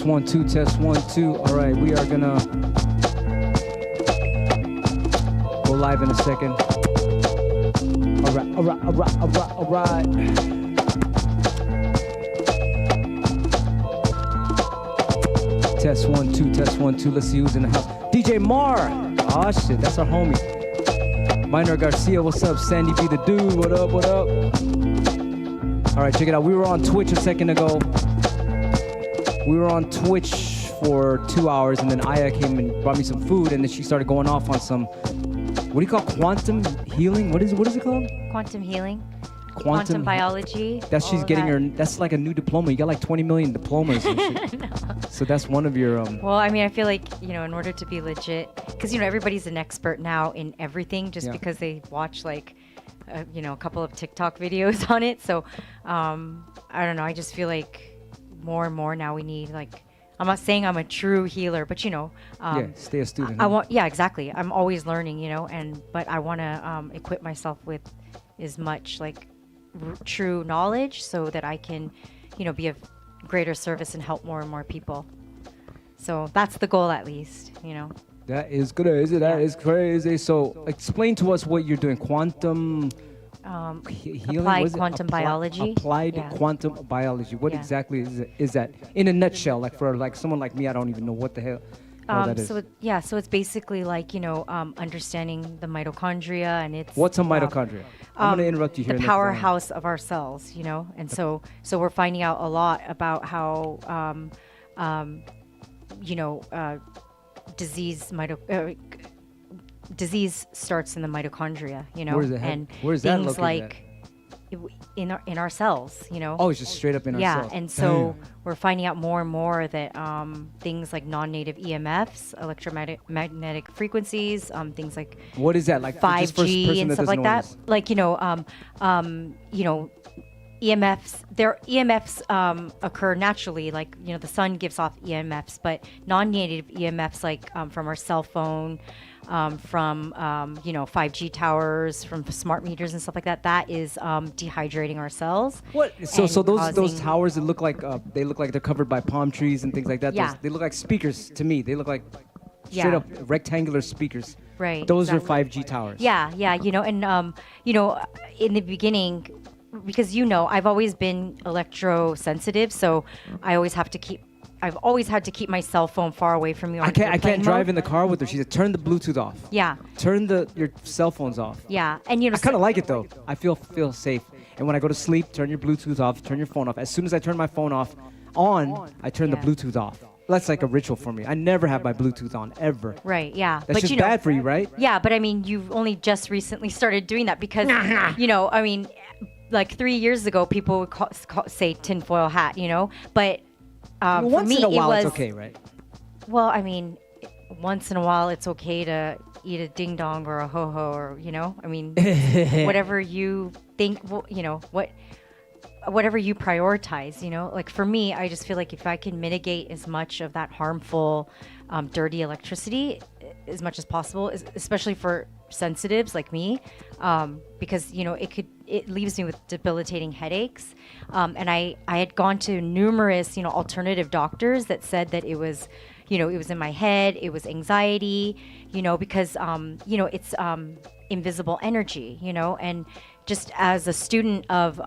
1 2, test 1 2. All right, we are gonna go live in a second. All right. Test 1 2, test 1 2. Let's see who's in the house. DJ Mar. Oh shit, that's our homie. Minor Garcia, what's up? Sandy B the dude, what up, what up? All right, check it out. We were on Twitch a second ago. We were on Twitch for 2 hours, and then Aya came and brought me some food, and then she started going off on some, what do you call quantum healing? What is it called? Quantum healing. Quantum biology. That's she's getting her. That's like a new diploma. You got like 20 million diplomas. And shit. No. So that's one of your. Well, I mean, I feel like in order to be legit, because everybody's an expert now in everything, just because they watch like, a couple of TikTok videos on it. So, I don't know. I just feel like more and more now we need like. I'm not saying I'm a true healer, but stay a student. I want. Yeah, exactly. I'm always learning, but I want to equip myself with as much like true knowledge so that I can, be of greater service and help more and more people. So that's the goal, at least, That is good. That is crazy. So explain to us what you're doing. Quantum healing. Applied quantum biology. Applied quantum biology. What exactly is that? In a nutshell, like for like someone like me, I don't even know what the hell. That is. So it's basically like understanding the mitochondria, and it's what's a mitochondria? I'm gonna interrupt you here. The powerhouse of our cells, and so we're finding out a lot about how disease starts in the mitochondria, and where's that things like in our cells, Oh, it's just straight up in our cells. Yeah, and so we're finding out more and more that things like non-native EMFs, electromagnetic frequencies, things like what is that, like 5G and stuff like that, like EMFs. EMFs occur naturally, like the sun gives off EMFs, but non-native EMFs like from our cell phone, from 5G towers, from smart meters and stuff like that. That is dehydrating our cells. What? So those towers that look like they're covered by palm trees and things like that. Yeah. They look like speakers to me. They look like straight up rectangular speakers. Right. Those are 5G towers. Yeah. And in the beginning, because I've always been electrosensitive, so I've always had to keep my cell phone far away from me. I can't drive in the car with her. She said, turn the Bluetooth off. Yeah. Turn your cell phones off. Yeah. And I kind of like it though. I feel safe. And when I go to sleep, turn your Bluetooth off, turn your phone off. As soon as I turn my phone on, I turn the Bluetooth off. That's like a ritual for me. I never have my Bluetooth on, ever. Right, yeah. That's just bad for you, right? Yeah, but I mean, you've only just recently started doing that because, I mean, like 3 years ago, people would say tinfoil hat, but for once me, in a while, it was, it's okay, right? Well, I mean, once in a while, it's okay to eat a ding dong or a ho ho, or I mean, whatever you think, whatever you prioritize, like for me, I just feel like if I can mitigate as much of that harmful, dirty electricity as much as possible, especially for sensitives like me, because it leaves me with debilitating headaches, and I had gone to numerous alternative doctors that said that it was it was in my head, it was anxiety, because it's invisible energy, and just as a student of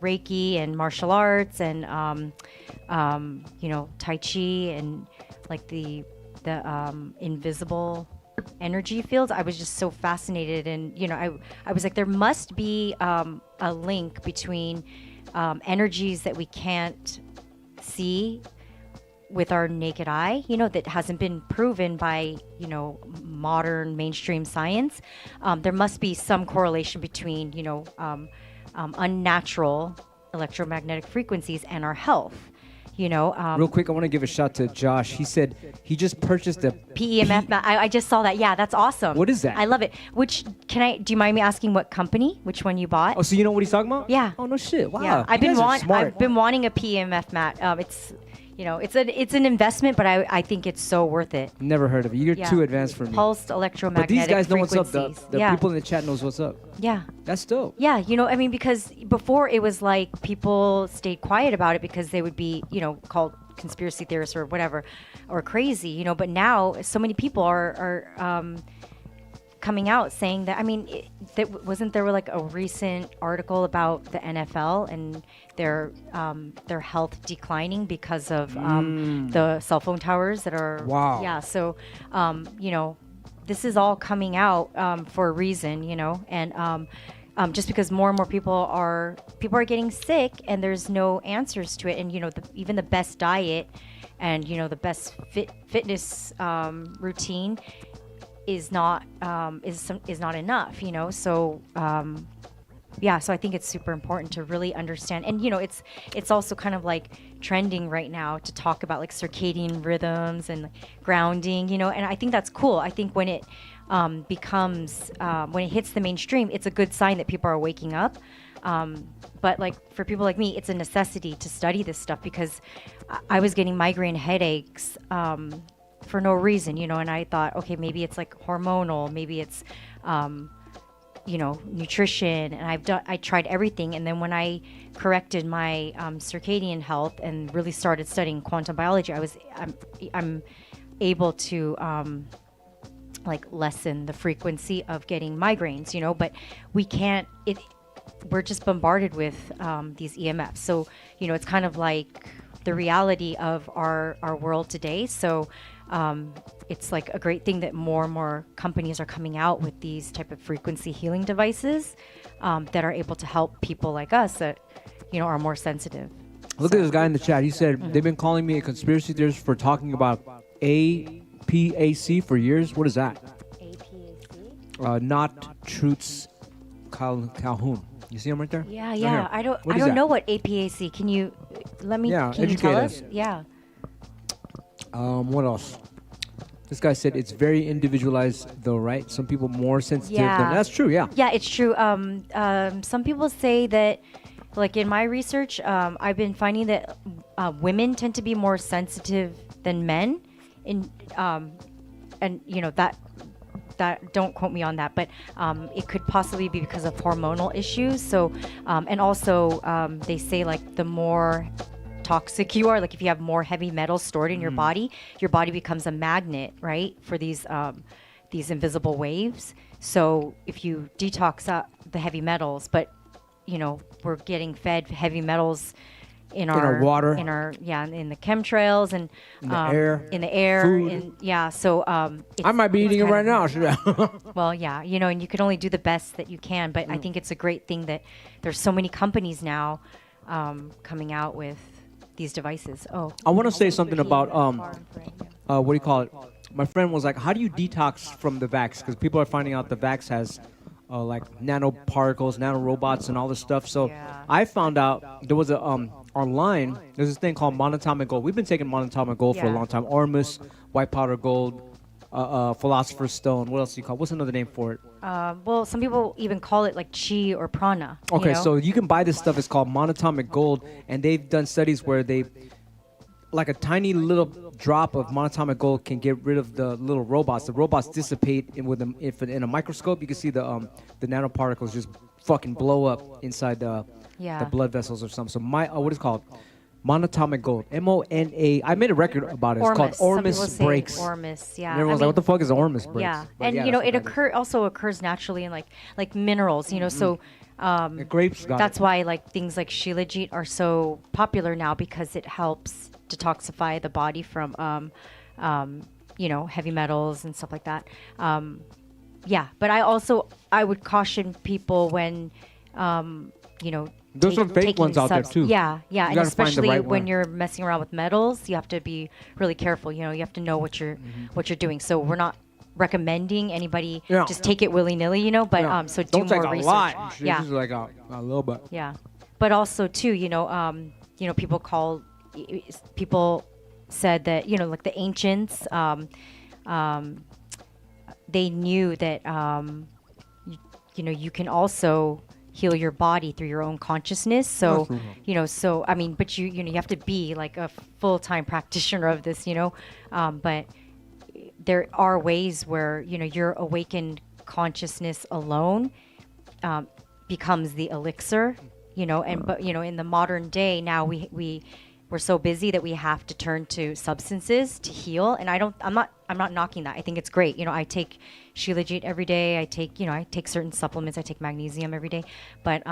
Reiki and martial arts and Tai Chi and like the invisible energy fields, I was just so fascinated, and I was like, there must be a link between energies that we can't see with our naked eye, that hasn't been proven by modern mainstream science. There must be some correlation between unnatural electromagnetic frequencies and our health. Real quick, I want to give a shout to Josh. He said he just purchased a PEMF mat. I just saw that. Yeah, that's awesome. What is that? I love it. Do you mind me asking what company, which one you bought? Oh, so you know what he's talking about? Yeah. Oh, no shit. Wow. Yeah. I've been wanting a PEMF mat. It's an investment, but I think it's so worth it. Never heard of it. You're too advanced for me. Pulsed electromagnetic frequencies. But these guys know what's up. The people in the chat knows what's up. Yeah. That's dope. Yeah, because before it was like people stayed quiet about it because they would be, called conspiracy theorists or whatever, or crazy, you know. But now so many people are coming out saying that. I mean, wasn't there like a recent article about the NFL and their health declining because of the cell phone towers that are. Wow. Yeah. So, you know, this is all coming out for a reason, you know, and just because more and more people are getting sick and there's no answers to it, and you know, even the best diet and you know the best fitness routine is not not enough, you know. So yeah, so I think it's super important to really understand, and you know, it's also kind of like trending right now to talk about like circadian rhythms and like grounding, you know, and I think that's cool. I think when it becomes when it hits the mainstream, it's a good sign that people are waking up. But like for people like me, it's a necessity to study this stuff because I was getting migraine headaches for no reason, you know, and I thought, okay, maybe it's like hormonal, maybe it's you know, nutrition, and I tried everything, and then when I corrected my circadian health and really started studying quantum biology, I'm able to like lessen the frequency of getting migraines, you know. But we can't. We're just bombarded with these EMFs, so you know, it's kind of like the reality of our world today. So it's like a great thing that more and more companies are coming out with these type of frequency healing devices that are able to help people like us that, you know, are more sensitive. Look at this guy in the chat. He said they've been calling me a conspiracy theorist for talking about APAC for years. What is that? APAC? Not Truths Calhoun. You see him right there? Yeah, Right yeah. here. I don't What is that? know what APAC. Can you let me? Yeah, can you tell educate us? us. Yeah. What else? This guy said it's very individualized, though, right? Some people more sensitive than Yeah. that's true. Yeah. Yeah, it's true. Some people say that, like in my research, I've been finding that women tend to be more sensitive than men, and you know that don't quote me on that, but it could possibly be because of hormonal issues. So, and also they say like the more toxic you are, like if you have more heavy metals stored in your body becomes a magnet, right, for these invisible waves. So if you detox up the heavy metals, but you know, we're getting fed heavy metals in our water, in the chemtrails and in the air, food. food. Yeah, so I might be eating it right now. Should I? well, yeah, you know, and you can only do the best that you can, but I think it's a great thing that there's so many companies now coming out with these devices. I want to say something about what do you call it? My friend was like, "How do you detox from the vax?" Because people are finding out the vax has like nanoparticles, nanorobots, and all this stuff. So Yeah. I found out there was a online. There's this thing called monatomic gold. We've been taking monatomic gold for a Yeah. long time. Ormus, white powder gold, philosopher's stone. What else do you call? What's another name for it? Well, some people even call it like chi or prana. Okay, you know? so you can buy this stuff. It's called monatomic gold, and they've done studies where they, like a tiny little drop of monatomic gold can get rid of the little robots. The robots dissipate in a microscope. You can see the nanoparticles just fucking blow up inside the blood vessels or something. So what is it called? Monatomic gold. MONA. I made a record about it. It's Ormus. called Ormus Some people say breaks. Ormus, yeah. And everyone's like, "What the fuck is Ormus breaks?" Yeah, But and yeah, you know, that's it what that is. also occurs naturally in like minerals. You know, so. The grapes got That's it. why like things like shilajit are so popular now, because it helps detoxify the body from you know, heavy metals and stuff like that. Yeah, but I would caution people when you know, There's some fake taking ones out there, too. Yeah, yeah, You and gotta find the especially right when one. you're messing around with metals, you have to be really careful. You know, you have to know what you're doing. So we're not recommending anybody Yeah. just take it willy-nilly, you know, but Yeah. so do Don't take more a research. lot. Yeah. Just like a little bit. Yeah, but also too, you know, people said that, you know, like the ancients, they knew that you know, you can also heal your body through your own consciousness. So you know, so I mean, but you know, you have to be like a full-time practitioner of this, you know, but there are ways where, you know, your awakened consciousness alone becomes the elixir, you know, and but you know, in the modern day now we're we're so busy that we have to turn to substances to heal. And I'm not knocking that. I think it's great. You know, I take Shilajit every day. I take certain supplements. I take magnesium every day. But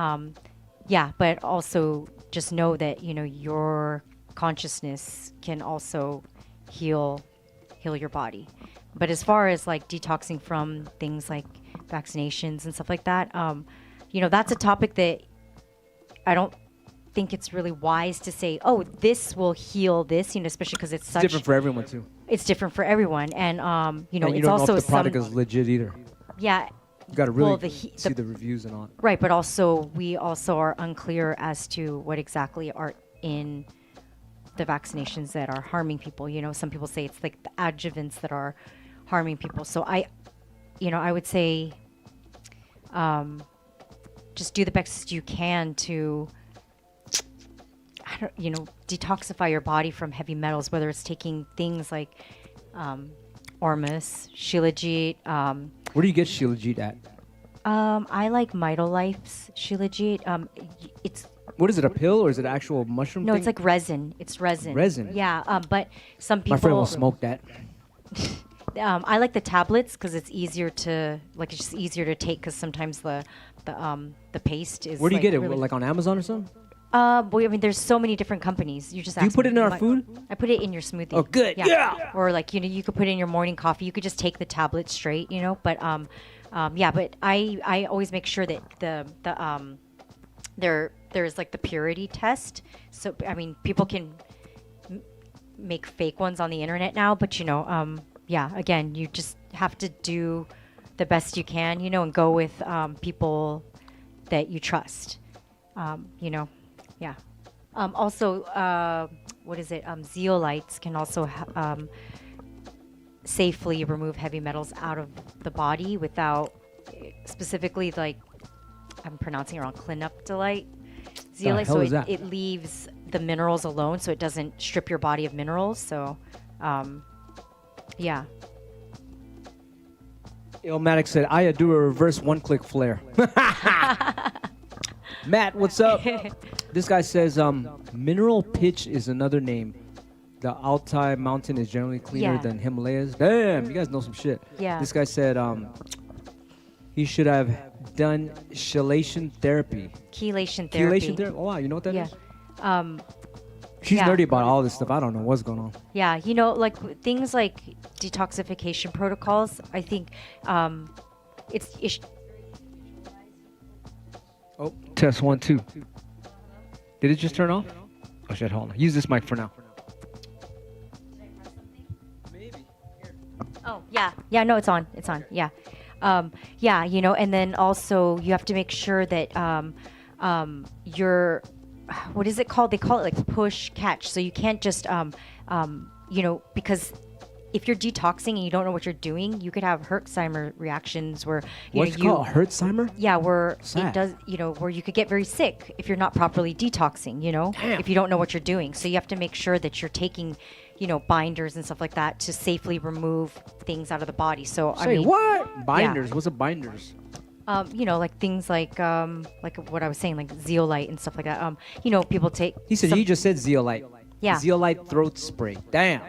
but also just know that, you know, your consciousness can also heal your body. But as far as like detoxing from things like vaccinations and stuff like that, you know, that's a topic that I don't think it's really wise to say, oh, this will heal this, you know, especially because it's such different for everyone too. It's different for everyone, and you know, and you it's don't also know if the product is legit either. Yeah, you got to really see the reviews and all. Right, but also we also are unclear as to what exactly are in the vaccinations that are harming people. You know, some people say it's like the adjuvants that are harming people. So I would say, just do the best you can to, detoxify your body from heavy metals, whether it's taking things like Ormus, Shilajit. Where do you get Shilajit at? I like Mitolife's Shilajit. It's what is it, a pill or is it an actual mushroom No, thing? It's like resin. It's resin. Resin? Yeah, but some people... My friend will smoke that. I like the tablets because it's easier to take because sometimes the paste is... Where do you get it? Really Like on Amazon or something? Well, I mean, there's so many different companies. You just Do you put it in our food? I put it in your smoothie. Oh, good. Yeah. Or like, you could put it in your morning coffee. You could just take the tablet straight, you know. But but I always make sure that there's like the purity test. So I mean, people can make fake ones on the internet now, but again, you just have to do the best you can, you know, and go with people that you trust. Yeah. Also, what is it? Zeolites can also safely remove heavy metals out of the body without specifically, like, I'm pronouncing it wrong, clinuptolite. Zeolite, so it leaves the minerals alone, so it doesn't strip your body of minerals. So, yeah. Ilmatic said, Aya, do a reverse one-click flare. Matt, what's up? This guy says, mineral pitch is another name. The Altai mountain is generally cleaner than Himalayas. Damn, you guys know some shit. Yeah. This guy said he should have done chelation therapy. Chelation therapy. Oh, wow, you know what that is? She's nerdy about all this stuff. I don't know what's going on. Yeah, like things like detoxification protocols, I think it's Oh, test 1, 2. Did it just turn off? Oh shit, hold on. Use this mic for now. Maybe. Oh, yeah. Yeah, no, it's on. It's on. Yeah. And then also you have to make sure that your, what is it called? They call it like push catch. So you can't just, because if you're detoxing and you don't know what you're doing, you could have Herxheimer reactions where what's it called? Herxheimer? Yeah, where Sad. It does, where you could get very sick if you're not properly detoxing, Damn. if you don't know what you're doing. So you have to make sure that you're taking, binders and stuff like that to safely remove things out of the body. So what? Binders? Yeah. What's a binders? Like things like what I was saying, like zeolite and stuff like that. People take. He said he just said zeolite. Yeah. Zeolite throat spray. Damn.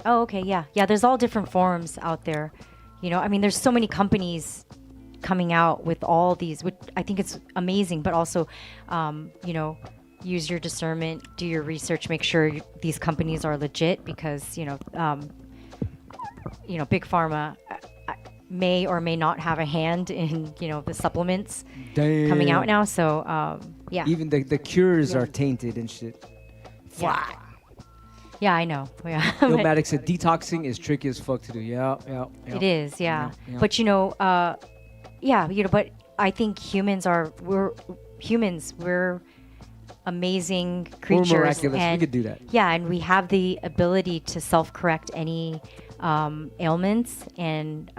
Oh, okay, yeah. Yeah, there's all different forms out there. There's so many companies coming out with all these, which I think it's amazing, but also, use your discernment, do your research, make sure these companies are legit because, Big Pharma may or may not have a hand in, the supplements coming out now. So, yeah. Even the cures are tainted and shit. Yeah. Yeah, I know. Yeah. Ilmatic said detoxing is tricky as fuck to do. Yeah. It is, yeah. Yeah. But but I think we're amazing creatures. We're miraculous. And we could do that. Yeah, and we have the ability to self-correct any ailments, and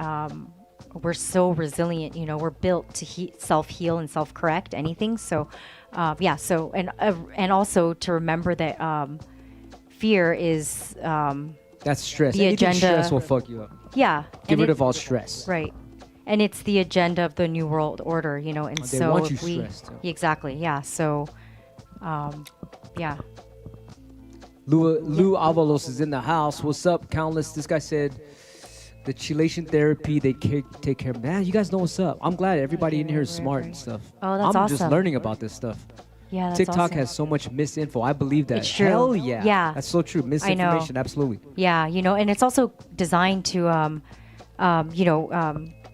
we're so resilient. We're built to self-heal and self-correct anything. So, So and also to remember that. Fear is that's stress. The Anything agenda. Stress will fuck you up. Yeah. Get rid of all stress. Right. And it's the agenda of the New World Order, and they so want you if we stressed. Exactly. Yeah. So yeah. Lou Avalos is in the house. What's up, Countless? This guy said the chelation therapy, they take care of. Man, you guys know what's up. I'm glad everybody in here is smart and stuff. Oh, that's I'm awesome. just learning about this stuff. Yeah, that's TikTok awesome. has so much misinfo. I believe that. It's true. Hell yeah. Yeah. That's so true. Misinformation, absolutely. Yeah, you know, and it's also designed to,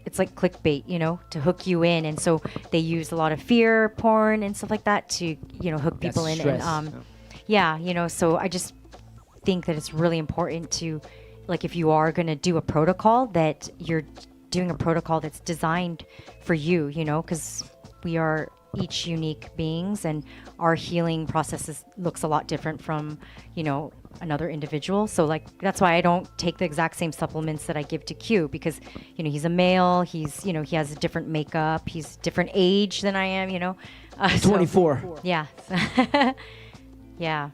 it's like clickbait, you know, to hook you in. And so they use a lot of fear porn and stuff like that to, you know, hook people in. Stress. And yeah, you know, so I just think that it's really important to, like, if you are going to do a protocol, that you're doing a protocol that's designed for you, you know, because we are each unique beings and our healing processes looks a lot different from, you know, another individual. So like, that's why I don't take the exact same supplements that I give to Q, because, you know, he's a male, he's, you know, he has a different makeup, he's different age than I am, you know. 24. So, yeah. Yeah.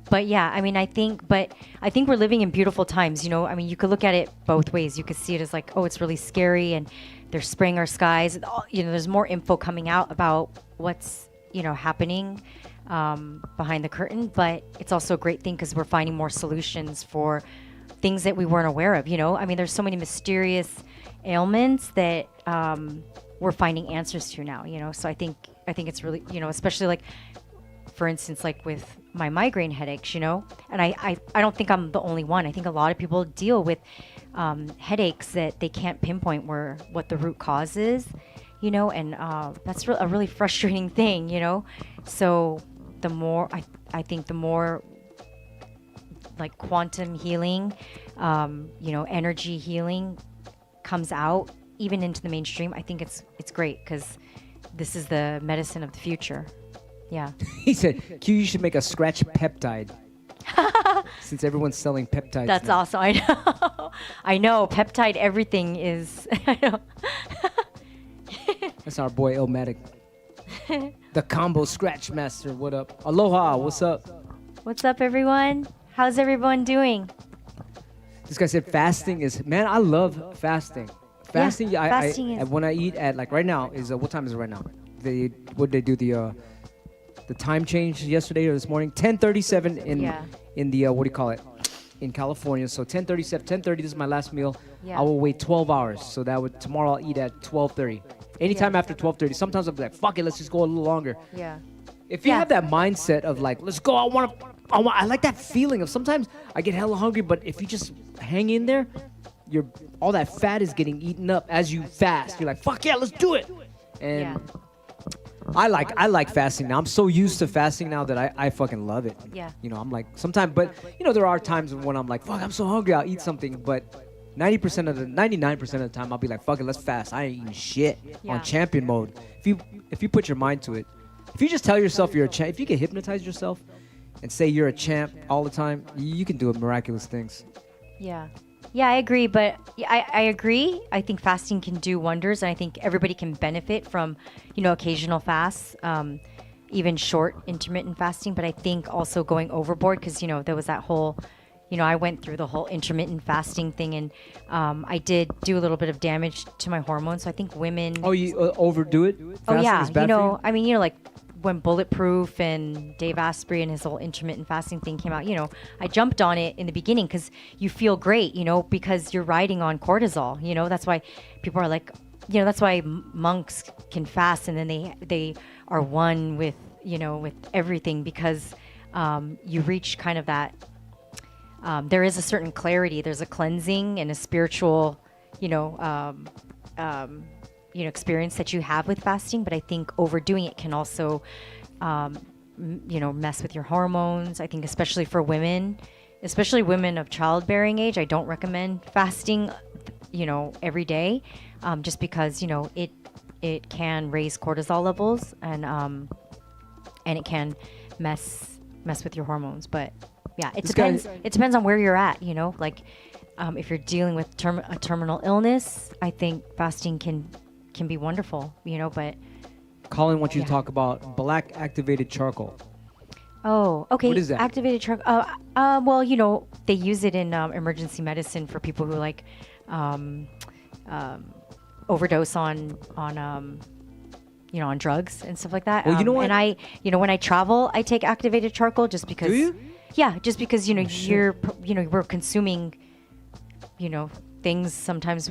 But yeah, I mean, I think we're living in beautiful times, you know. I mean, you could look at it both ways. You could see it as like, oh, it's really scary and they're spraying our skies. You know, there's more info coming out about what's, you know, happening behind the curtain. But it's also a great thing because we're finding more solutions for things that we weren't aware of, you know. I mean, there's so many mysterious ailments that we're finding answers to now, you know. So I think it's really, you know, especially like, for instance, like with my migraine headaches, you know, and I don't think I'm the only one. I think a lot of people deal with headaches that they can't pinpoint what the root cause is, you know, and that's a really frustrating thing, you know. So the more, I think the more like quantum healing, you know, energy healing comes out even into the mainstream, I think it's great because this is the medicine of the future. Yeah. He said, Q, you should make a scratch peptide. Since everyone's selling peptides. That's now. awesome. I know. I know. Peptide everything is. I know. That's our boy Ilmatic. The combo scratch master. What up? Aloha. What's up? What's up, everyone? How's everyone doing? This guy said fasting is, man, I love fasting. Fasting, Yeah, fasting is. when I eat at, like right now, is what time is it right now? What did they do? The time change yesterday or this morning, 10:37 in the what do you call it, in California. So 10:37, 10:30. This is my last meal. Yeah. I will wait 12 hours. So that would tomorrow I'll eat at 12:30. Anytime after 12:30. Sometimes I'll be like, fuck it, let's just go a little longer. Yeah. If you have that mindset of like, let's go, I like that feeling of sometimes I get hella hungry, but if you just hang in there, all that fat is getting eaten up as you fast. You're like, fuck yeah, let's do it. And I like fasting now. I'm so used to fasting now that I fucking love it. Yeah. You know, I'm like, sometimes, but you know, there are times when I'm like, fuck, I'm so hungry, I'll eat something. But 99% of the time, I'll be like, fuck it, let's fast. I ain't eating shit on champion mode. If you put your mind to it, if you just tell yourself you're a champ, if you can hypnotize yourself and say you're a champ all the time, you can do miraculous things. Yeah. Yeah, I agree, but I agree. I think fasting can do wonders, and I think everybody can benefit from, you know, occasional fasts, even short intermittent fasting. But I think also going overboard, because, you know, there was that whole, you know, I went through the whole intermittent fasting thing, and I did do a little bit of damage to my hormones. So I think women. Oh, you overdo it? Oh yeah, is bad you know, for you? I mean, you know, like when Bulletproof and Dave Asprey and his whole intermittent fasting thing came out, you know, I jumped on it in the beginning because you feel great, you know, because you're riding on cortisol, you know. That's why people are like, you know, that's why monks can fast and then they are one with, you know, with everything, because you reach kind of that, there is a certain clarity, there's a cleansing and a spiritual, you know, experience that you have with fasting. But I think overdoing it can also, you know, mess with your hormones. I think especially for women, especially women of childbearing age, I don't recommend fasting, you know, every day, just because, you know, it can raise cortisol levels and it can mess with your hormones. But yeah, it depends on where you're at, you know, like if you're dealing with a terminal illness, I think fasting can be wonderful, you know. But Colin wants you to talk about black activated charcoal. Oh, okay. What is that? Activated charcoal. Well, you know, they use it in emergency medicine for people who like overdose on you know, on drugs and stuff like that. Well, you know what? And I, you know, when I travel, I take activated charcoal just because. Do you? Yeah, just because shit. we're consuming things sometimes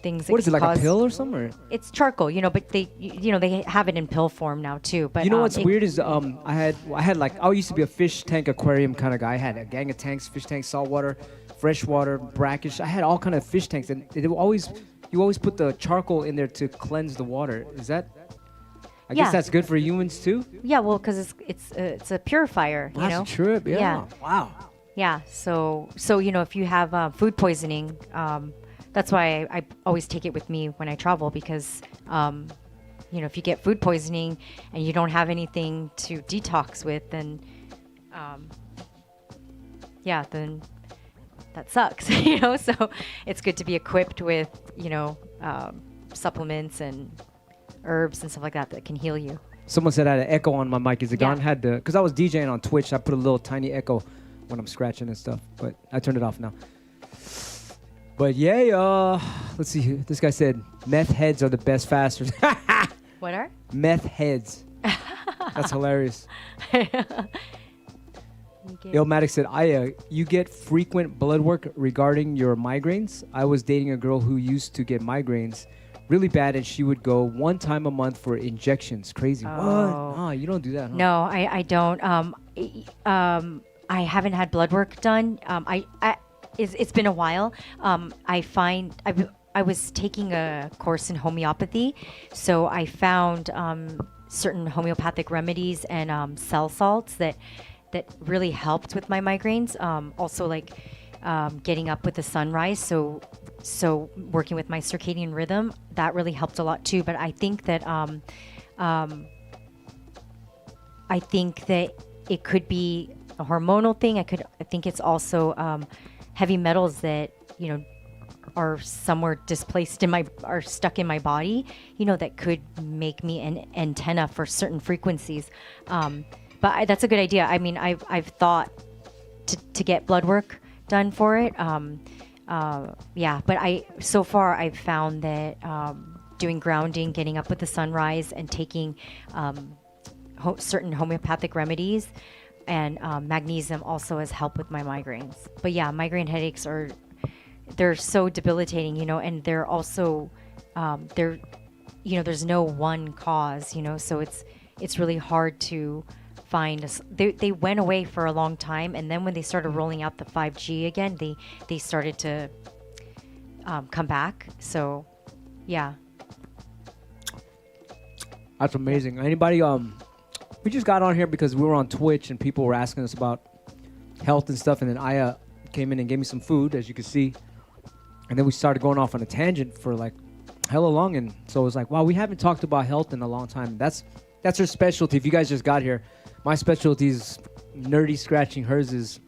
things that What is it, can like a cause, pill or something? Or? it's charcoal, but they have it in pill form now too. But You know what's weird is I had like I used to be a fish tank aquarium kind of guy. I had a gang of tanks, fish tanks, saltwater, freshwater, brackish. I had all kind of fish tanks, and you always put the charcoal in there to cleanse the water. Is that? I guess that's good for humans too. Yeah, well, because it's a purifier. That's a trip. Yeah. Wow. Yeah. So if you have food poisoning, that's why I always take it with me when I travel, because if you get food poisoning and you don't have anything to detox with, then then that sucks. So it's good to be equipped with supplements and herbs and stuff like that can heal you. Someone said I had an echo on my mic. Is it gone? Had to, because I was DJing on Twitch. I put a little tiny echo when I'm scratching and stuff, but I turned it off now. But yeah, let's see. This guy said meth heads are the best fasters. What are? Meth heads. That's hilarious. Illmatic said, Aya, you get frequent blood work regarding your migraines? I was dating a girl who used to get migraines really bad, and she would go 1 time a month for injections. Crazy. Oh. What? Oh, you don't do that, huh? No, I don't. I haven't had blood work done. It's been a while. I was taking a course in homeopathy, so I found certain homeopathic remedies and cell salts that really helped with my migraines. Also, like getting up with the sunrise, so working with my circadian rhythm, that really helped a lot too. But I think that it could be a hormonal thing. I think it's also heavy metals that are somewhere displaced are stuck in my body, that could make me an antenna for certain frequencies. But that's a good idea. I mean, I've thought to get blood work done for it. But so far I've found that doing grounding, getting up with the sunrise, and taking certain homeopathic remedies and magnesium also has helped with my migraines. But yeah, migraine headaches they're so debilitating, and they're also there's no one cause, so it's really hard to find they went away for a long time, and then when they started rolling out the 5G again, they started to come back. So yeah, that's amazing. Anybody we just got on here because we were on Twitch and people were asking us about health and stuff, and then Aya came in and gave me some food, as you can see, and then we started going off on a tangent for like hella long, and so it was like, wow, we haven't talked about health in a long time. That's her specialty. If you guys just got here, my specialty is nerdy scratching. Hers is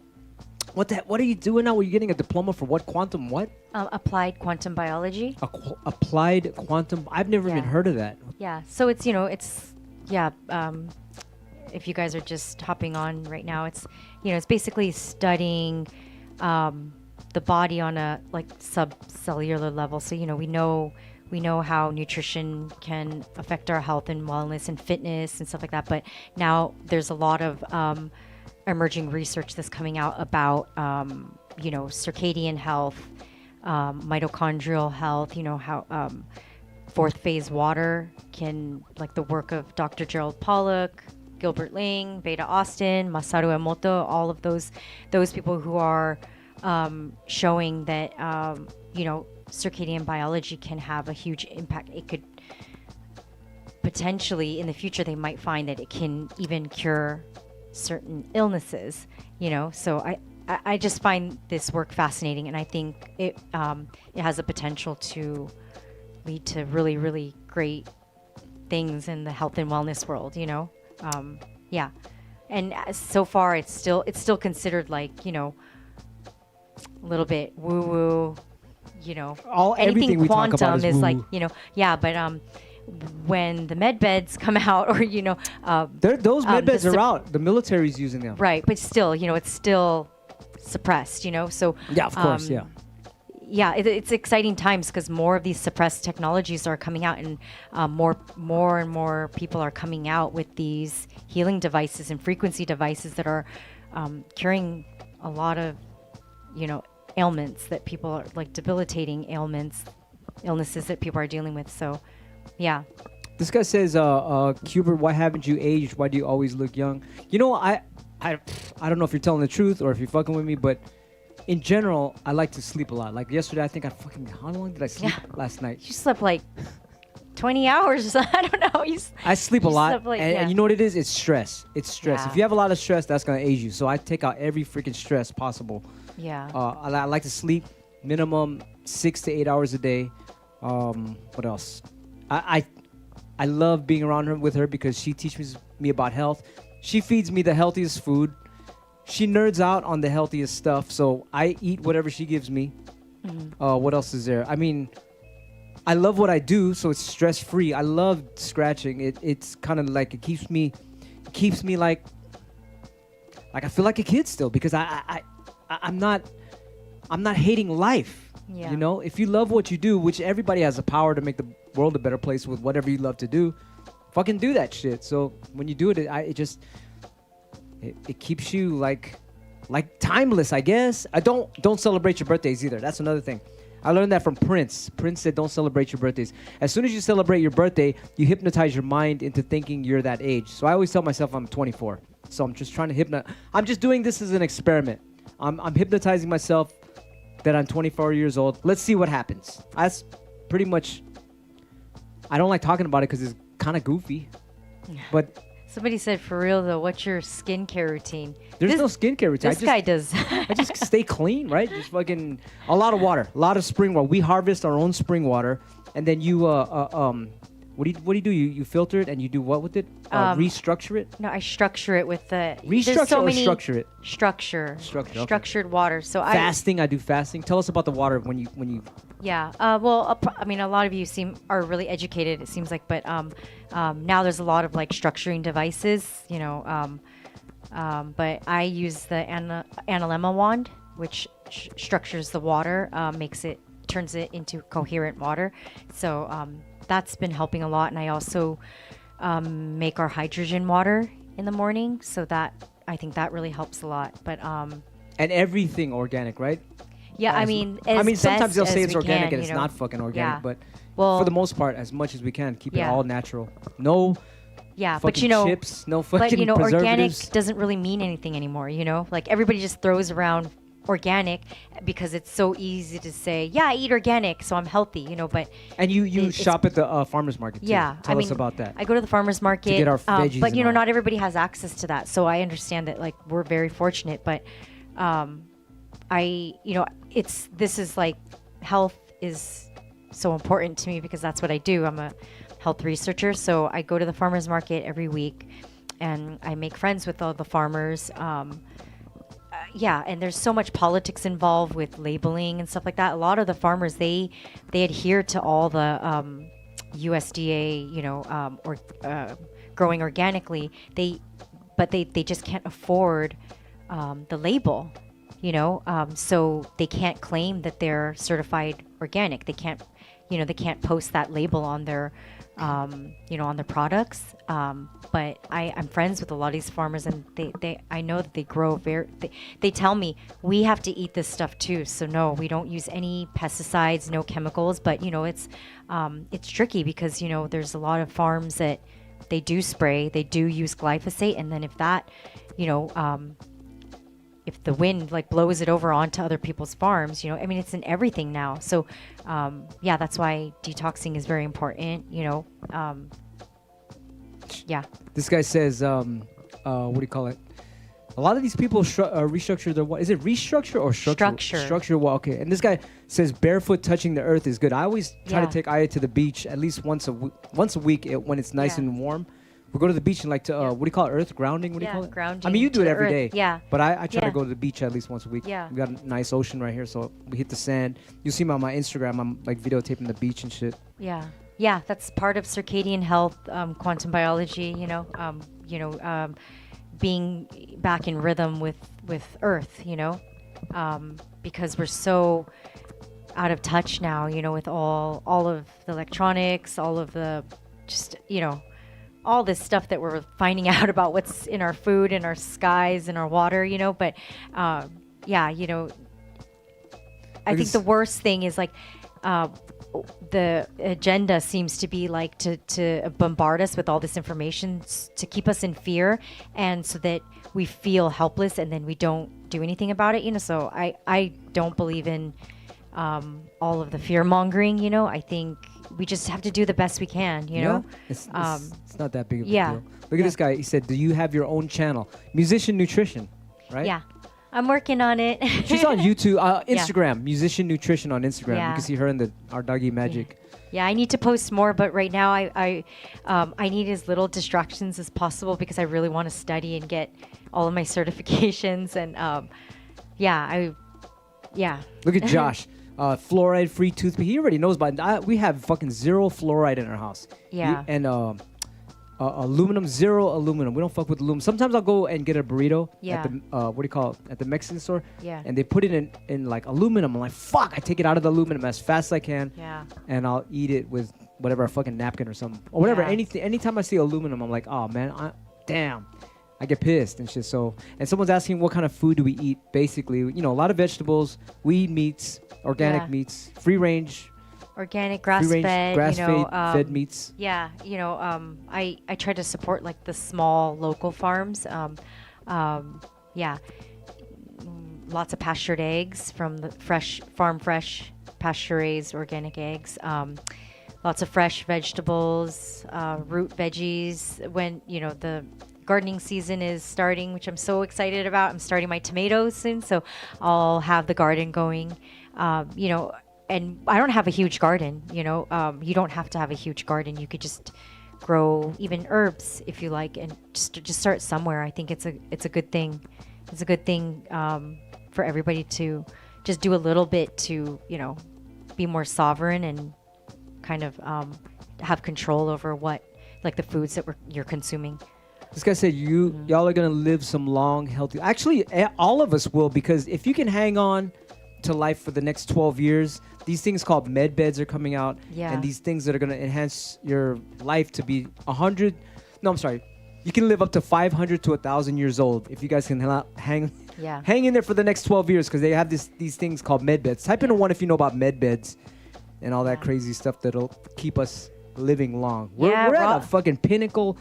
what are you doing now? Were you getting a diploma for what? Quantum what? Applied quantum biology. Applied quantum. I've never even heard of that. Yeah. So it's if you guys are just hopping on right now, it's it's basically studying the body on a like subcellular level. So we know how nutrition can affect our health and wellness and fitness and stuff like that. But now there's a lot of emerging research that's coming out about, circadian health, mitochondrial health, how fourth phase water can, like the work of Dr. Gerald Pollack, Gilbert Ling, Beta Austin, Masaru Emoto, all of those people who are showing that, circadian biology can have a huge impact. It could potentially, in the future, they might find that it can even cure certain illnesses, So I just find this work fascinating, and I think it has the potential to lead to really, really great things in the health and wellness world, yeah. And so far, it's still considered like, a little bit woo-woo, Everything we talk about is like, but when the med beds come out, or those med beds are out. The military's using them, right? But still, it's still suppressed, So yeah, of course, yeah. yeah, it's exciting times because more of these suppressed technologies are coming out, and more and more people are coming out with these healing devices and frequency devices that are curing a lot of, ailments that people are, like debilitating illnesses that people are dealing with. So, yeah. This guy says, Qbert, why haven't you aged? Why do you always look young? I don't know if you're telling the truth or if you're fucking with me, but in general, I like to sleep a lot. Like yesterday, I think how long did I sleep last night? You slept like 20 hours. I don't know. I sleep a lot. Like, and you know what it is? It's stress. It's stress. Yeah. If you have a lot of stress, that's going to age you. So I take out every freaking stress possible. Yeah. I like to sleep minimum 6 to 8 hours a day. What else? I love being around her with her because she teaches me about health. She feeds me the healthiest food. She nerds out on the healthiest stuff, so I eat whatever she gives me. What else is there? I mean, I love what I do, so it's stress free. I love scratching. It's kind of like it keeps me like I feel like a kid still because I'm not hating life. Yeah. If you love what you do, which everybody has the power to make the world a better place with whatever you love to do, fucking do that shit. So when you do it, it keeps you like timeless, I guess. I don't celebrate your birthdays either. That's another thing. I learned that from Prince. Prince said don't celebrate your birthdays. As soon as you celebrate your birthday, you hypnotize your mind into thinking you're that age. So I always tell myself I'm 24. So I'm just trying to I'm just doing this as an experiment. I'm hypnotizing myself that I'm 24 years old. Let's see what happens. That's pretty much. I don't like talking about it because it's kind of goofy. But somebody said, for real though, what's your skincare routine? There's no skincare routine. This guy does. I just stay clean, right? Just fucking a lot of water, a lot of spring water. We harvest our own spring water, and then you what do you do? You filter it and you do what with it? Restructure it? No, I structure it with the Restructure or structure it? Structure. Okay. Structured water. So fasting. I do fasting. Tell us about the water when you. Yeah. Well, I mean, a lot of you are really educated. It seems like, but now there's a lot of like structuring devices. But I use the analemma wand, which structures the water, turns it into coherent water. So that's been helping a lot. And I also make our hydrogen water in the morning. So I think that really helps a lot. But and everything organic, right? Yeah, I mean, sometimes they'll say it's organic and it's not fucking organic, yeah. but well, for the most part, as much as we can, keep it all natural. No. Yeah, fucking chips, no fucking organic preservatives. doesn't really mean anything anymore. Like everybody just throws around organic because it's so easy to say, yeah, I eat organic, so I'm healthy. But and you shop at the farmers market. Too. Yeah, tell us about that. I go to the farmers market to get our veggies, but not everybody has access to that. So I understand that like we're very fortunate, but this is like health is so important to me because that's what I do. I'm a health researcher, so I go to the farmers market every week and I make friends with all the farmers. And there's so much politics involved with labeling and stuff like that. A lot of the farmers, they adhere to all the USDA, or growing organically. But they just can't afford the label, so they can't claim that they're certified organic. They can't post that label on their on their products. But I'm friends with a lot of these farmers, and I know that they grow they tell me we have to eat this stuff too. So no, we don't use any pesticides, no chemicals. But it's tricky because there's a lot of farms that they do spray, they do use glyphosate, and then if that, if the wind like blows it over onto other people's farms, it's in everything now. So, that's why detoxing is very important. This guy says, what do you call it? A lot of these people restructure their. Is it restructure or structure? Structure. Well, okay. And this guy says barefoot touching the earth is good. I always try to take Aya to the beach at least once a week when it's nice and warm. We go to the beach and what do you call it? Earth grounding? What do you call it? Grounding. I mean, you do it every day. Yeah. But I try to go to the beach at least once a week. Yeah. We got a nice ocean right here, so we hit the sand. You see me on my Instagram. I'm like videotaping the beach and shit. Yeah. Yeah, that's part of circadian health, quantum biology. Being back in rhythm with Earth. Because we're so out of touch now, you know, with all of the electronics, all of the just, you know, all this stuff that we're finding out about what's in our food, in our skies, in our water, you know. But yeah, you know, I think the worst thing is like the agenda seems to be like to bombard us with all this information to keep us in fear, and so that we feel helpless and then we don't do anything about it, you know. So I don't believe in all of the fear mongering, you know. I think we just have to do the best we can, you know. It's not that big of a deal. Look at this guy. He said, do you have your own channel? MusicianNutrition, right? Yeah. I'm working on it. She's on YouTube, Instagram, MusicianNutrition on Instagram. You can see her in our Doggy Magic. Yeah, I need to post more, but right now I need as little distractions as possible because I really want to study and get all of my certifications. And Look at Josh, fluoride-free toothpaste. He already knows about it. We have fucking 0 fluoride in our house. Yeah. Aluminum, 0 aluminum. We don't fuck with aluminum. Sometimes I'll go and get a burrito at the what do you call it, at the Mexican store. Yeah. And they put it in like aluminum. I'm like, fuck! I take it out of the aluminum as fast as I can. Yeah. And I'll eat it with whatever, a fucking napkin or something or whatever. Anything. Anytime I see aluminum, I'm like, oh man, damn. I get pissed and shit. So, and someone's asking what kind of food do we eat? Basically, you know, a lot of vegetables. We eat meats, organic meats, free range. Organic, grass-fed, fed meats. Yeah, you know, I try to support like the small local farms. Lots of pastured eggs from the fresh pasture-raised organic eggs. Lots of fresh vegetables, root veggies. When, you know, the gardening season is starting, which I'm so excited about. I'm starting my tomatoes soon, so I'll have the garden going. You know. And I don't have a huge garden, you know. You don't have to have a huge garden. You could just grow even herbs if you like, and just start somewhere. I think it's a good thing. It's a good thing for everybody to just do a little bit to, you know, be more sovereign and kind of have control over what, like the foods that you're consuming. This guy said y'all are gonna live some long, healthy. Actually, all of us will, because if you can hang on to life for the next 12 years. These things called med beds are coming out, and these things that are going to enhance your life to be 100. No, I'm sorry. You can live up to 500 to 1,000 years old if you guys can hang in there for the next 12 years, because they have these things called med beds. Type in one if you know about med beds and all that crazy stuff that'll keep us living long. We're at a fucking pinnacle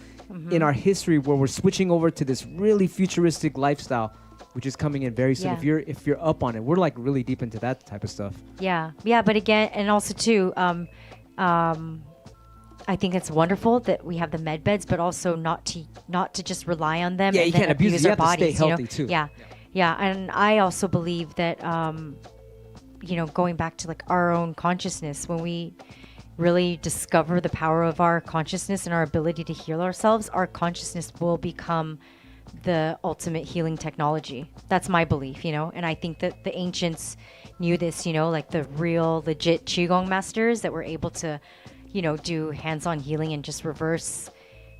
in our history where we're switching over to this really futuristic lifestyle, which is coming in very soon. If you're up on it, we're like really deep into that type of stuff. Yeah. But again, and also too, I think it's wonderful that we have the med beds, but also not to just rely on them. Yeah, and you can't abuse our bodies. You have to stay healthy too. Yeah. And I also believe that, you know, going back to like our own consciousness, when we really discover the power of our consciousness and our ability to heal ourselves, our consciousness will become the ultimate healing technology. That's my belief, you know. And I think that the ancients knew this, you know, like the real legit Qigong masters that were able to, you know, do hands-on healing and just reverse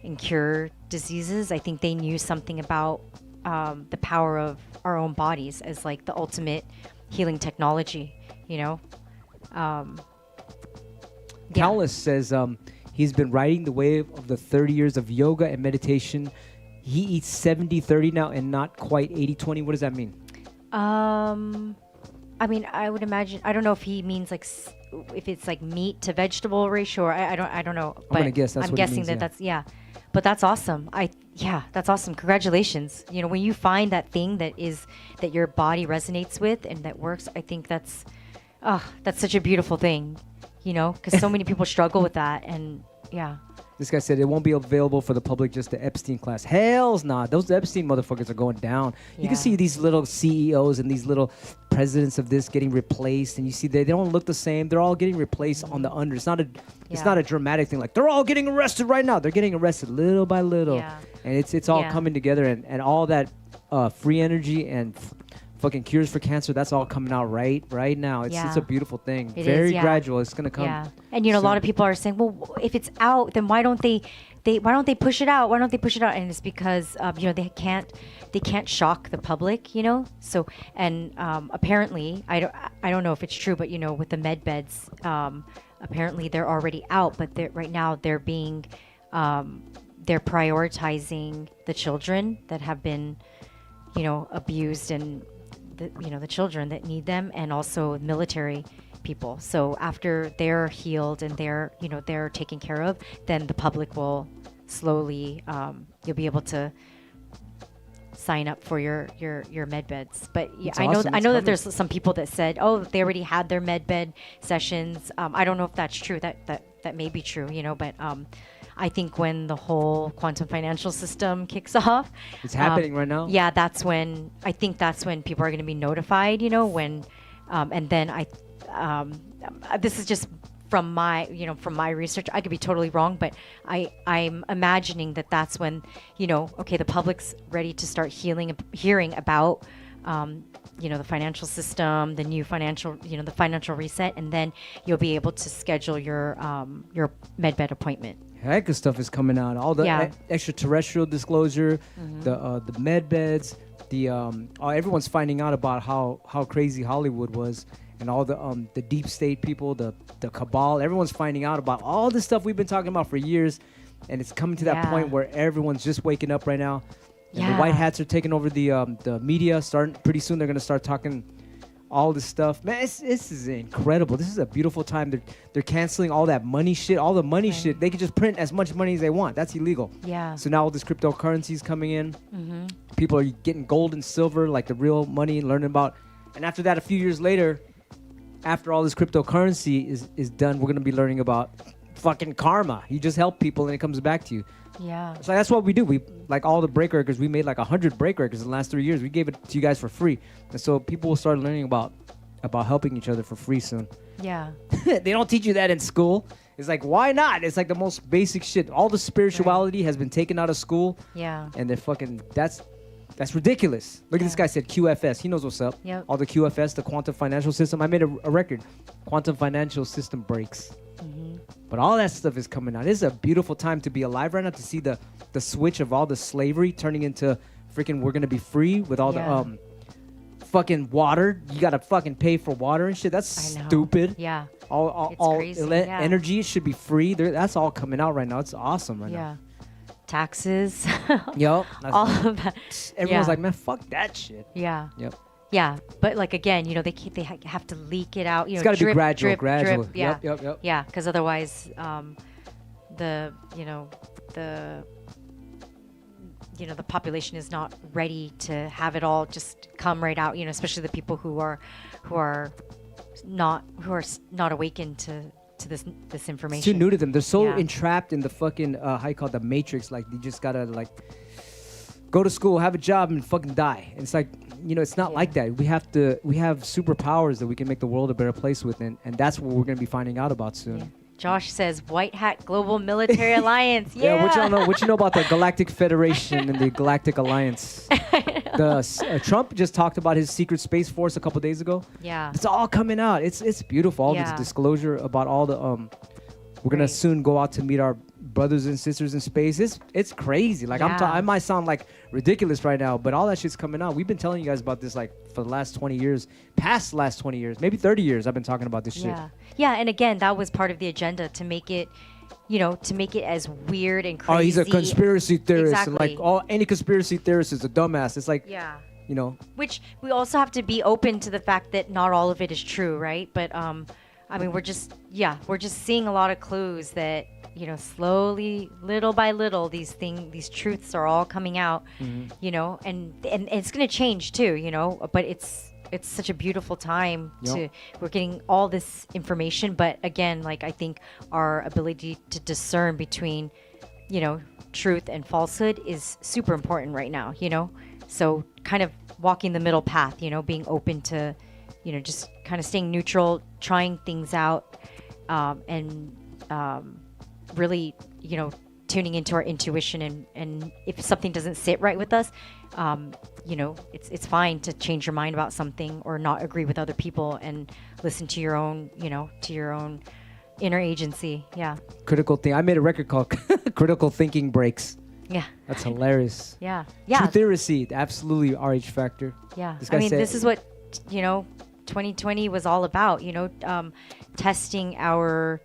and cure diseases. I think they knew something about the power of our own bodies as like the ultimate healing technology, you know. Countless says he's been riding the wave of the 30 years of yoga and meditation. He eats 70-30 now and not quite 80-20. What does that mean? I mean, I would imagine, I don't know if he means like if it's like meat to vegetable ratio, or I don't know. But I'm gonna guess that's I'm what guessing it means, that's But that's awesome. That's awesome. Congratulations. You know, when you find that thing that your body resonates with and that works, I think that's such a beautiful thing, you know, because so many people struggle with that. And this guy said it won't be available for the public, just the Epstein class. Hell's not. Those Epstein motherfuckers are going down. You can see these little CEOs and these little presidents of this getting replaced, and you see they don't look the same. They're all getting replaced on the under. It's not a dramatic thing like they're all getting arrested right now. They're getting arrested little by little, and it's all coming together, and all that free energy and fucking cures for cancer. That's all coming out right now. It's a beautiful thing. It Very is, yeah. gradual. It's gonna come. Yeah, and a lot of people are saying, well, if it's out, then why don't they push it out? Why don't they push it out? And it's because they can't shock the public, So and apparently, I don't know if it's true, but with the med beds, apparently they're already out, but right now they're being they're prioritizing the children that have been abused, and the children that need them, and also military people. So after they're healed and they're taken care of, then the public will slowly you'll be able to sign up for your med beds. But yeah, I know that there's some people that said, oh, they already had their med bed sessions. I don't know if that's true. That may be true, but I think when the whole quantum financial system kicks off, it's happening right now. Yeah, that's when people are going to be notified. When, and then this is just from my research. I could be totally wrong, but I'm imagining that's when okay, the public's ready to start hearing about the financial system, the new financial, the financial reset, and then you'll be able to schedule your medbed appointment. Heck of stuff is coming out. All the extraterrestrial disclosure, the med beds, everyone's finding out about how crazy Hollywood was, and all the deep state people, the cabal. Everyone's finding out about all the stuff we've been talking about for years, and it's coming to that point where everyone's just waking up right now. And the white hats are taking over the media. Starting pretty soon, they're gonna start talking all this stuff. Man, this is incredible. This is a beautiful time. They're canceling all that money shit. All the money shit. They can just print as much money as they want. That's illegal. Yeah. So now all this cryptocurrency is coming in. People are getting gold and silver, like the real money, and learning about. And after that, a few years later, after all this cryptocurrency is done, we're gonna be learning about fucking karma. You just help people and it comes back to you. Yeah. So that's what we do. We like all the break records. We made like 100 break records in the last 3 years. We gave it to you guys for free, and so people will start learning about helping each other for free soon. Yeah. They don't teach you that in school. It's like, why not? It's like the most basic shit. All the spirituality has been taken out of school. Yeah. And they're fucking. That's ridiculous. Look at this guy said QFS. He knows what's up. Yep. All the QFS, the quantum financial system. I made a record. Quantum financial system breaks. But all that stuff is coming out. This is a beautiful time to be alive right now, to see the switch of all the slavery turning into freaking we're going to be free with all the fucking water. You got to fucking pay for water and shit. That's stupid. Yeah. All crazy. Energy should be free. That's all coming out right now. It's awesome right now. Yeah. Taxes. Yep. All of that. Everyone's like, man, fuck that shit. Yeah. Yep. Yeah, but like again, they have to leak it out. It's got to be gradual. Drip, yeah. Yep. Yeah, because otherwise, the population is not ready to have it all just come right out. Especially the people who are not awakened to this information. It's too new to them. They're so entrapped in the fucking how you call it, the matrix. Like you just gotta like go to school, have a job, and fucking die. And it's like, it's not like that. We have superpowers that we can make the world a better place with, and that's what we're gonna be finding out about soon. Yeah. Josh says White Hat Global Military Alliance. Yeah. What you know about the Galactic Federation and the Galactic Alliance? Trump just talked about his secret space force a couple days ago. Yeah. It's all coming out. It's beautiful. All this disclosure about all the we're gonna soon go out to meet our brothers and sisters in space. It's crazy. Like I might sound like ridiculous right now, but all that shit's coming out. We've been telling you guys about this like for the last 20 years, past the last 20 years, maybe 30 years. I've been talking about this shit. Yeah, and again, that was part of the agenda to make it, as weird and crazy. Oh, he's a conspiracy theorist. Exactly. And like any conspiracy theorist is a dumbass. It's like Which we also have to be open to the fact that not all of it is true, right? But we're just seeing a lot of clues that slowly, little by little, these truths are all coming out, and it's going to change too, but it's such a beautiful time we're getting all this information. But again, like I think our ability to discern between, truth and falsehood is super important right now, so kind of walking the middle path, being open to, just kind of staying neutral, trying things out, and really, tuning into our intuition, and if something doesn't sit right with us, you know, it's fine to change your mind about something or not agree with other people and listen to your own, you know, to your own inner agency. Yeah. Critical thing. I made a record called Critical Thinking Breaks. Yeah. That's hilarious. Yeah. Yeah. Truth Literacy, absolutely RH Factor. Yeah. This guy I mean, said, this is what, you know, 2020 was all about, you know, testing our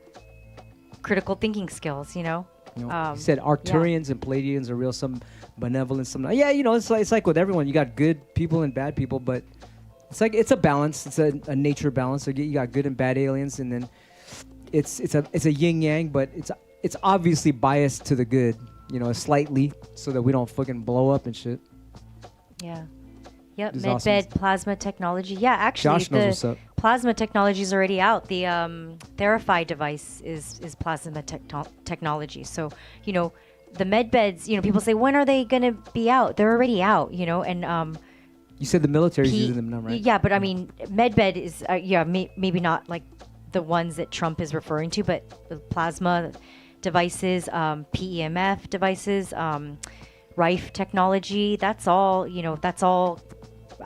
critical thinking skills, you know. You know, he said Arcturians and Palladians are real, some benevolent, some not. Yeah, you know, it's like with everyone. You got good people and bad people, but it's like it's a balance. It's a nature balance. So you got good and bad aliens, and then it's a yin yang, but it's obviously biased to the good, you know, slightly, so that we don't fucking blow up and shit. Yeah. Yep. This is Medbed awesome. plasma technology. Yeah, actually, Josh knows what's up. plasma technology is already out. The Therify device is plasma technology. So, you know, the med beds, you know, people say, when are they going to be out? They're already out, you know, and You said the military's using them now, right? yeah, but I mean, medbed is, maybe not like the ones that Trump is referring to, but the plasma devices, PEMF devices, Rife technology, that's all, you know, that's all.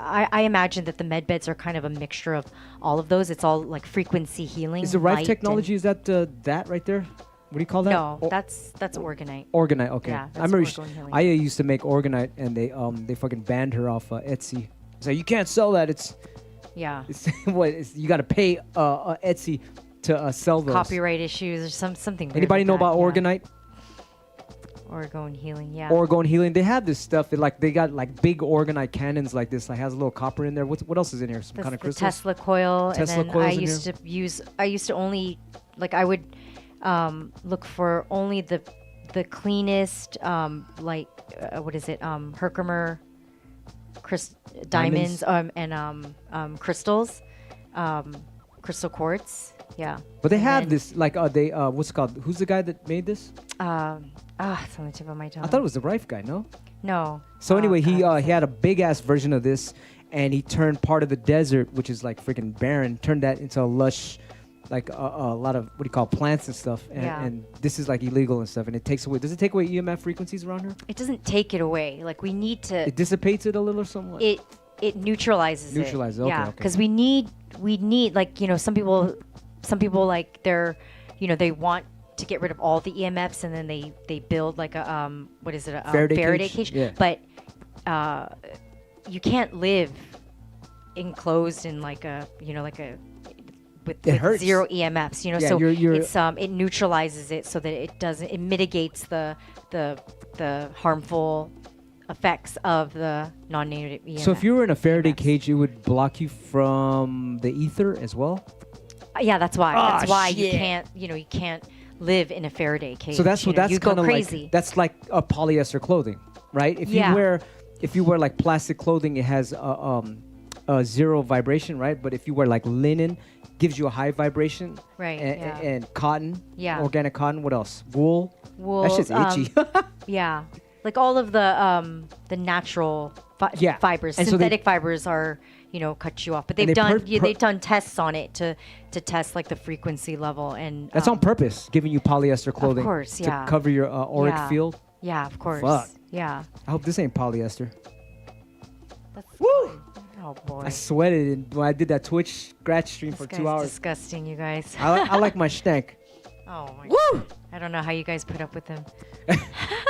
I imagine that the med beds are kind of a mixture of all of those. It's all like frequency healing. Is the Rife technology, is that that right there? What do you call that? No, that's organite. Organite, okay. Yeah, I remember orgone healing. Aya used to make organite, and they fucking banned her off Etsy. So you can't sell that. It's what? You got to pay Etsy to sell those. Copyright issues or something. Anybody know about organite? Orgone healing, yeah. Orgone healing. They have this stuff. They got like big organite cannons like this. Like has a little copper in there. What else is in here? Some kind of crystals. Tesla coil. Tesla and then coils I used to only I would look for only the cleanest what is it? Herkimer diamonds and crystals, crystal quartz. Yeah. But they have this what's it called? Who's the guy that made this? It's on the tip of my tongue. I thought it was the Rife guy. No. No. So anyway, he had a big ass version of this, and he turned part of the desert, which is like freaking barren, turned that into a lush, like a lot of what do you call plants and stuff. And this is like illegal and stuff, and it takes away. Does it take away EMF frequencies around here? It doesn't take it away. Like we need to. It dissipates it a little or somewhat. It neutralizes it. Neutralizes. Okay. Yeah, okay. because we need like, you know, some people like they're, you know, they want to get rid of all the EMFs, and then they build like a what is it, a Faraday cage? Yeah. But you can't live enclosed in like a, you know, like a with zero EMFs, you know. Yeah, so you're it's it neutralizes it so that it mitigates the harmful effects of the non-native EMF. So if you were in a Faraday cage, it would block you from the ether as well? Yeah, that's why. Oh, that's why shit. you can't live in a Faraday cage. So that's you what know, that's you go kind of crazy. like. That's like a polyester clothing, right? If you wear like plastic clothing, it has a zero vibration, right? But if you wear like linen, gives you a high vibration. Right. And cotton. Yeah. Organic cotton. What else? Wool. That shit's itchy. Yeah. Like all of the natural fibers. And synthetic fibers are, you know, cut you off. But they've done tests on it to test like the frequency level, and that's on purpose, giving you polyester clothing. Of course, yeah. To cover your auric field. Yeah, of course. Fuck. Yeah. I hope this ain't polyester. That's Woo! Oh boy. I sweated when I did that Twitch scratch stream for 2 hours. Disgusting, you guys. I like my stank. Oh my Woo! God. I don't know how you guys put up with him.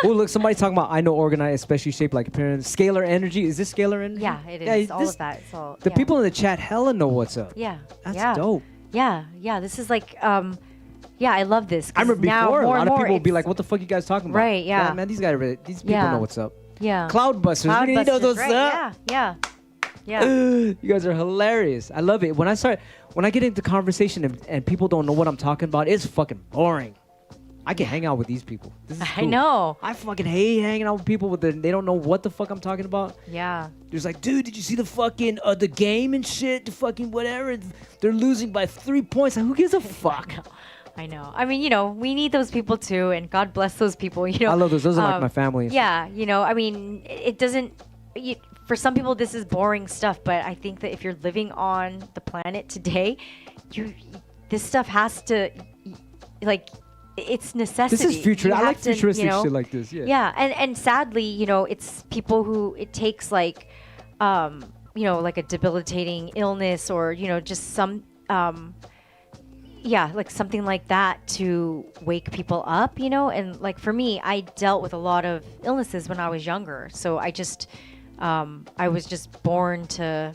Oh, look, somebody's talking about I know organite, especially shaped like appearance. Scalar energy. Is this scalar energy? Yeah, it is. All of that. It's all. The people in the chat hella know what's up. Yeah. That's dope. Yeah. This is like, I love this. I remember now before, a lot of people would be it's- like, what the fuck you guys talking about? Right, yeah. Man, these people know what's up. Yeah. Cloudbusters. We know what's right, up. Yeah. You guys are hilarious. I love it. When I get into conversation and people don't know what I'm talking about, it's fucking boring. I can hang out with these people. This is cool. I know. I fucking hate hanging out with people they don't know what the fuck I'm talking about. Yeah. There's like, dude, did you see the fucking the game and shit? The fucking whatever. They're losing by 3 points. Like, who gives a fuck? I know. I mean, you know, we need those people too, and God bless those people. You know, I love those. Those are like my family. Yeah. You know, I mean, it doesn't. For some people, this is boring stuff, but I think that if you're living on the planet today, this stuff has to, like, it's necessity. This is future. You I have like to, futuristic you know, shit like this. Yeah. Yeah, and sadly, you know, it's people who it takes like, you know, like a debilitating illness or, you know, just some, yeah, like something like that to wake people up, you know. And like for me, I dealt with a lot of illnesses when I was younger, so I just, I was just born to.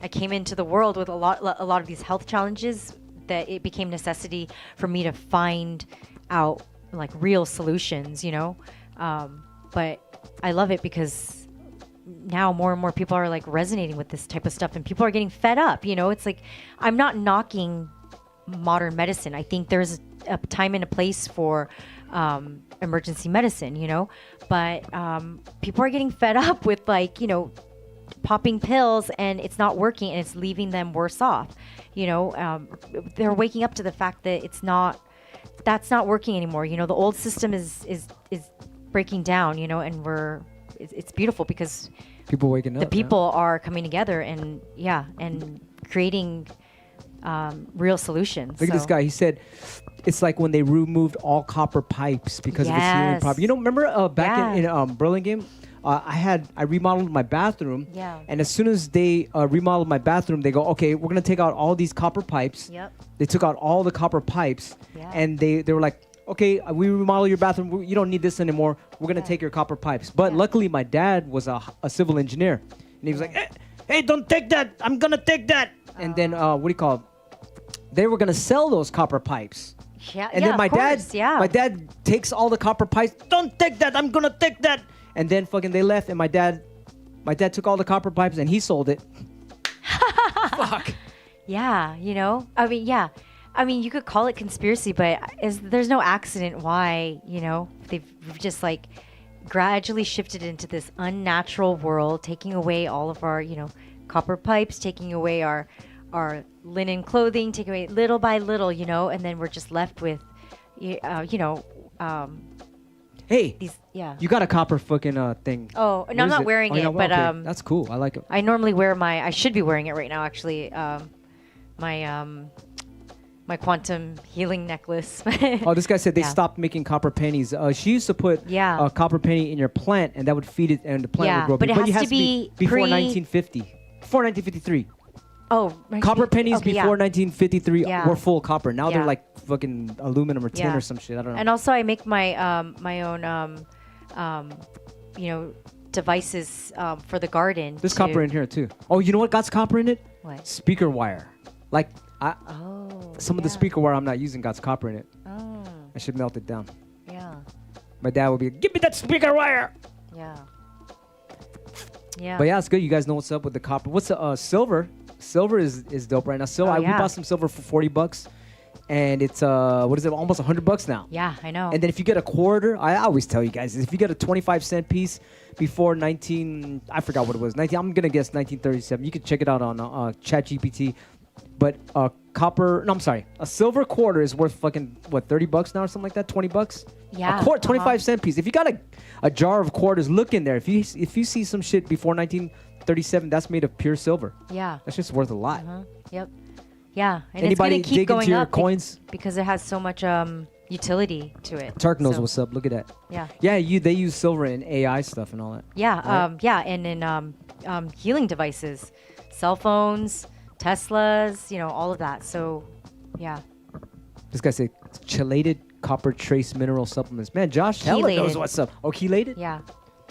I came into the world with a lot of these health challenges that it became necessity for me to find out like real solutions, you know. But I love it because now more and more people are like resonating with this type of stuff, and people are getting fed up, you know. It's like, I'm not knocking modern medicine. I think there's a time and a place for emergency medicine, you know, but people are getting fed up with like, you know, popping pills and it's not working and it's leaving them worse off, you know. They're waking up to the fact that that's not working anymore, you know. The old system is breaking down, you know, and it's beautiful because people waking up, the people are coming together and and creating real solutions. Look at this guy. He said it's like when they removed all copper pipes because of its healing property. You know, remember back in Burlingame, I remodeled my bathroom. Yeah. And as soon as they remodeled my bathroom, they go, okay, we're gonna take out all these copper pipes. Yep. They took out all the copper pipes, Yeah. and they were like, okay, we remodel your bathroom. You don't need this anymore. We're gonna take your copper pipes. But luckily, my dad was a civil engineer, and he was like, hey, don't take that. I'm gonna take that. And then what do you call it? They were gonna sell those copper pipes. Yeah. And then my course, dad takes all the copper pipes. Don't take that. I'm gonna take that. And then fucking they left, and my dad took all the copper pipes and he sold it. Fuck. Yeah, you know. I mean, you could call it conspiracy, but there's no accident why, you know, they've just like gradually shifted into this unnatural world, taking away all of our, you know, copper pipes, taking away our linen clothing, taking away little by little, you know, and then we're just left with, you know, hey, you got a copper fucking thing. Oh, no, I'm not wearing it, but okay. That's cool. I like it. I normally wear I should be wearing it right now, actually. My quantum healing necklace. Oh, this guy said they stopped making copper pennies. She used to put a copper penny in your plant, and that would feed it, and the plant would grow. But it has to be before 1950, before 1953. Oh, copper pennies before 1953 Yeah. were full copper. Now they're like fucking aluminum or tin or some shit. I don't know. And also, I make my my own you know, devices for the garden. There's copper in here too. Oh, you know what got copper in it? What? Speaker wire. Like some of the speaker wire I'm not using got copper in it. Oh. I should melt it down. Yeah. My dad would be, give me that speaker wire. Yeah. Yeah. But yeah, it's good. You guys know what's up with the copper. What's the silver? Silver is dope right now. So we bought some silver for $40, and it's what is it? Almost $100 now. Yeah, I know. And then if you get a quarter, I always tell you guys, if you get a 25-cent piece before I forgot what it was. I'm gonna guess 1937. You can check it out on ChatGPT. But a silver quarter is worth fucking what, $30 now or something like that, $20. Yeah. A 25-cent piece. If you got a jar of quarters, look in there. If you see some shit before 1937, that's made of pure silver. Yeah. That's just worth a lot. Yep. Yeah. And Anybody it's gonna keep dig going into your up coins? because it has so much utility to it. Turk knows what's up. Look at that. Yeah. Yeah, they use silver in AI stuff and all that. Yeah. Right? And in healing devices, cell phones, Teslas, you know, all of that. So, yeah. This guy said chelated copper trace mineral supplements. Man, Josh hella knows what's up. Oh, chelated? Yeah.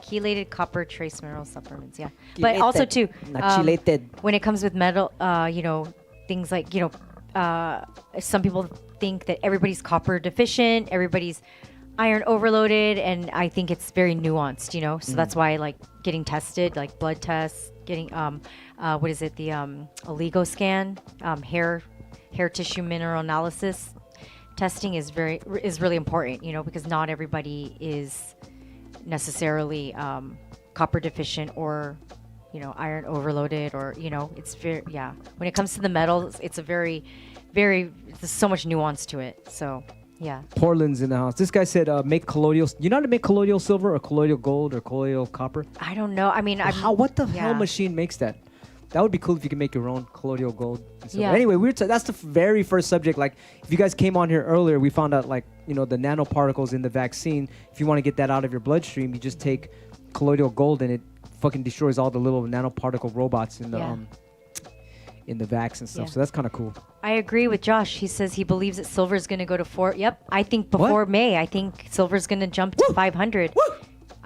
Chelated copper trace mineral supplements. Yeah. But also too, chelated. when it comes with metal, you know, things like, you know, some people think that everybody's copper deficient, everybody's iron overloaded, and I think it's very nuanced, you know. So that's why, like, getting tested, like blood tests, getting what is it, the oligo scan, hair tissue mineral analysis testing is really important, you know, because not everybody is necessarily copper deficient or, you know, iron overloaded, or, you know, it's very, when it comes to the metals, it's a very there's so much nuance to it. So yeah. Portland's in the house. This guy said make colloidal. You know how to make colloidal silver or colloidal gold or colloidal copper? I don't know. I mean, what the hell machine makes that? that would be cool if you can make your own colloidal gold. And stuff. Yeah. Anyway, that's the very first subject. Like, if you guys came on here earlier, we found out, like, you know, the nanoparticles in the vaccine. If you want to get that out of your bloodstream, you just take colloidal gold and it fucking destroys all the little nanoparticle robots in the in the vax and stuff. So that's kind of cool. I agree with Josh. He says he believes that silver is going to go to 4. Yep. I think before May, I think silver is going to jump to 500. Woo!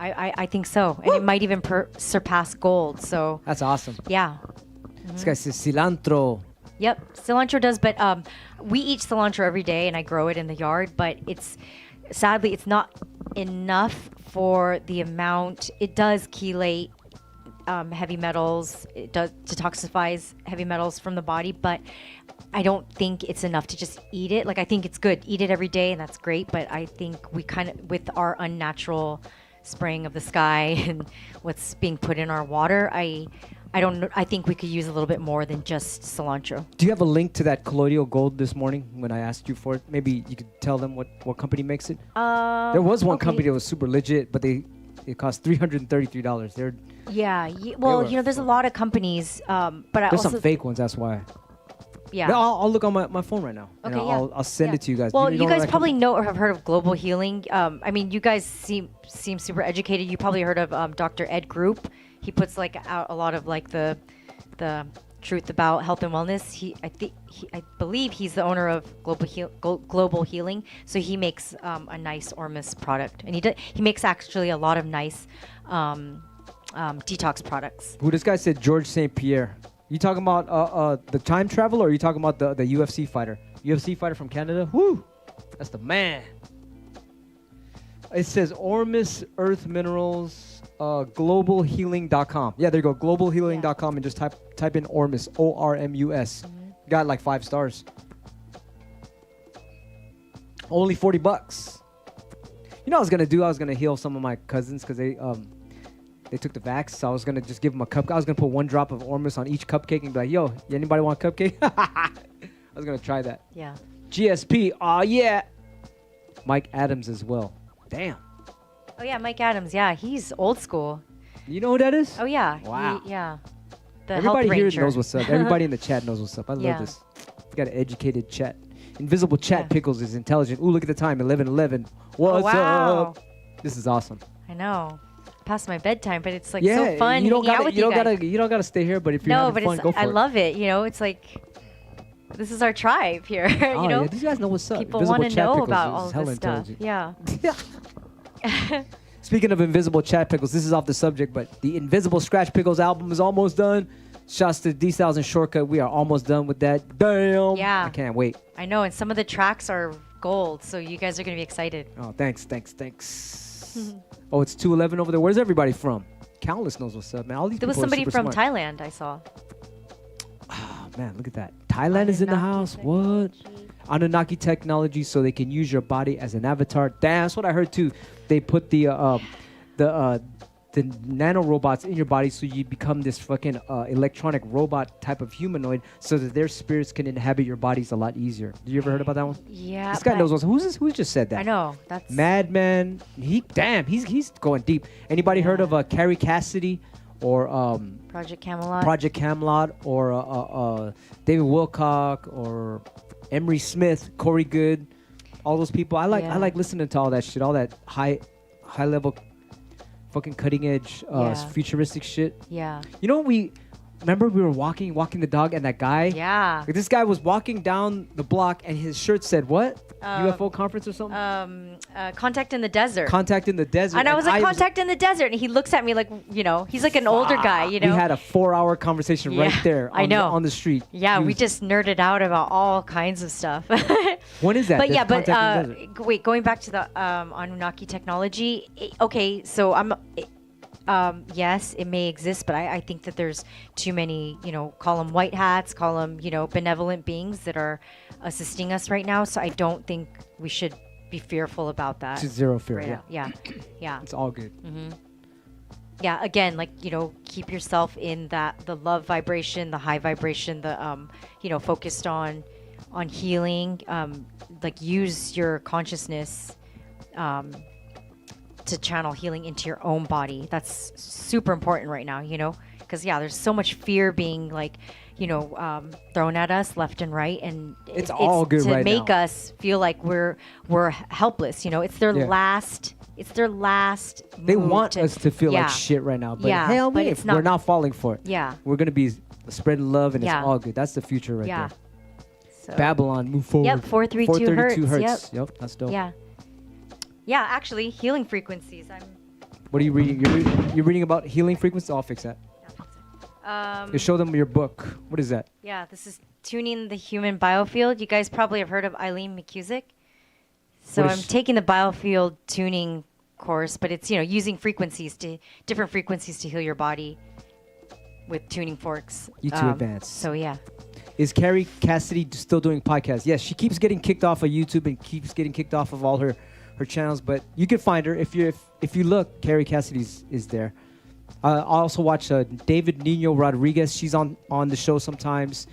I think so. And it might even surpass gold. So that's awesome. Yeah. This guy says cilantro. Yep. Cilantro does. But we eat cilantro every day and I grow it in the yard. But sadly, it's not enough for the amount. It does chelate heavy metals. It does detoxifies heavy metals from the body, but I don't think it's enough to just eat it. Like, I think it's good. Eat it every day and that's great. But I think we kind of, with our unnatural spraying of the sky and what's being put in our water, I don't know. I think we could use a little bit more than just cilantro. Do you have a link to that colloidal gold this morning when I asked you for it? Maybe you could tell them what company makes it. There was one company that was super legit, but it cost $333. They're well, you know, there's a lot of companies, but there's some fake ones. That's why. Yeah. No, I'll look on my phone right now. Okay, and I'll send it to you guys. Well, you guys probably know or have heard of global healing. I mean, you guys seem super educated. You probably heard of Dr. Ed Group. He puts like out a lot of like the truth about health and wellness. I believe he's the owner of Global Healing. So he makes a nice Ormus product, and he makes actually a lot of nice detox products. Who this guy said? George St. Pierre. You talking about the time traveler, or are you talking about the UFC fighter? UFC fighter from Canada? Woo! That's the man. It says Ormus Earth Minerals, globalhealing.com. Yeah, there you go, globalhealing.com, and just type in Ormus, ORMUS. Got like 5 stars. Only $40. You know what I was gonna do? I was gonna heal some of my cousins because they took the vax, so I was gonna just give them a cup. I was gonna put 1 drop of Ormus on each cupcake and be like, "Yo, anybody want a cupcake?" I was gonna try that. Yeah. GSP, yeah. Mike Adams as well. Damn. Oh yeah, Mike Adams. Yeah, he's old school. You know who that is? Oh yeah. Wow. The Everybody health here ranger. knows what's up. Everybody in the chat knows what's up. I love this. We got an educated chat. Invisible Chat Pickles is intelligent. Ooh, look at the time, 11:11. What's up? This is awesome. I know. Past my bedtime, but it's like so fun hanging out with you guys. You don't gotta stay here, but if you're having fun, go for it. I love it. You know, it's like this is our tribe here. Oh, you know, these guys know what's up. People want to know about all of this stuff. Yeah. Speaking of Invisible Chat Pickles, this is off the subject, but the Invisible Skratch Piklz album is almost done. Shouts to D-Styles and Shortcut. We are almost done with that. Damn. Yeah. I can't wait. I know, and some of the tracks are gold, so you guys are gonna be excited. Oh, thanks. Oh, it's 2:11 over there. Where's everybody from? Countless knows what's up, man. All these There was people are somebody super from smart. Thailand I saw. Oh, man, look at that. Thailand is in the house. What? Anunnaki technology, so they can use your body as an avatar. Damn, that's what I heard too. They put the nano robots in your body, so you become this fucking electronic robot type of humanoid, so that their spirits can inhabit your bodies a lot easier. Did you ever heard about that one? Yeah. This guy knows what's. Who's this? Who just said that? I know. That's Madman. He's going deep. Anybody heard of Carrie Cassidy or Project Camelot? Project Camelot or David Wilcock or Emery Smith, Corey Good, all those people. I like listening to all that shit, all that high level, fucking cutting edge, futuristic shit. Yeah. You know, remember we were walking the dog, and that guy. Yeah. Like, this guy was walking down the block, and his shirt said what? UFO conference or something? Contact in the Desert. Contact in the Desert. And I was like, Contact in the Desert. And he looks at me like, you know, he's like an older guy, you know. We had a 4-hour conversation right there on the street. Yeah, we just nerded out about all kinds of stuff. When is that? But wait, going back to the Anunnaki technology. Okay, so yes, it may exist, but I think that there's too many, you know, call them white hats, call them, you know, benevolent beings that are assisting us right now. So I don't think we should be fearful about that. It's zero fear. Right Yeah. Yeah. It's all good. Mm-hmm. Yeah. Again, like, you know, keep yourself in the love vibration, the high vibration, the you know, focused on healing. Like, use your consciousness to channel healing into your own body. That's super important right now, you know. because there's so much fear being like, thrown at us left and right, and it's all good to right make now. us feel like we're helpless. It's their last. It's their last. They want us to feel like shit right now, but hell, but it's not, we're not falling for it. Yeah, we're gonna be spreading love, and it's all good. That's the future right there. So. Babylon, move forward. Yep, 432 hertz. Yep, that's dope. Yeah. Yeah, actually, healing frequencies. What are you reading? You're reading about healing frequencies? I'll fix that. You show them your book. What is that? Yeah, this is Tuning the Human Biofield. You guys probably have heard of Eileen McCusick. So I'm taking the biofield tuning course, but it's using different frequencies to heal your body with tuning forks. YouTube Advanced. So yeah. Is Carrie Cassidy still doing podcasts? Yes, she keeps getting kicked off of YouTube and keeps getting kicked off of all her channels, but you can find her if you look. Carrie Cassidy is there. I also watch David Nino Rodriguez. She's on the show sometimes.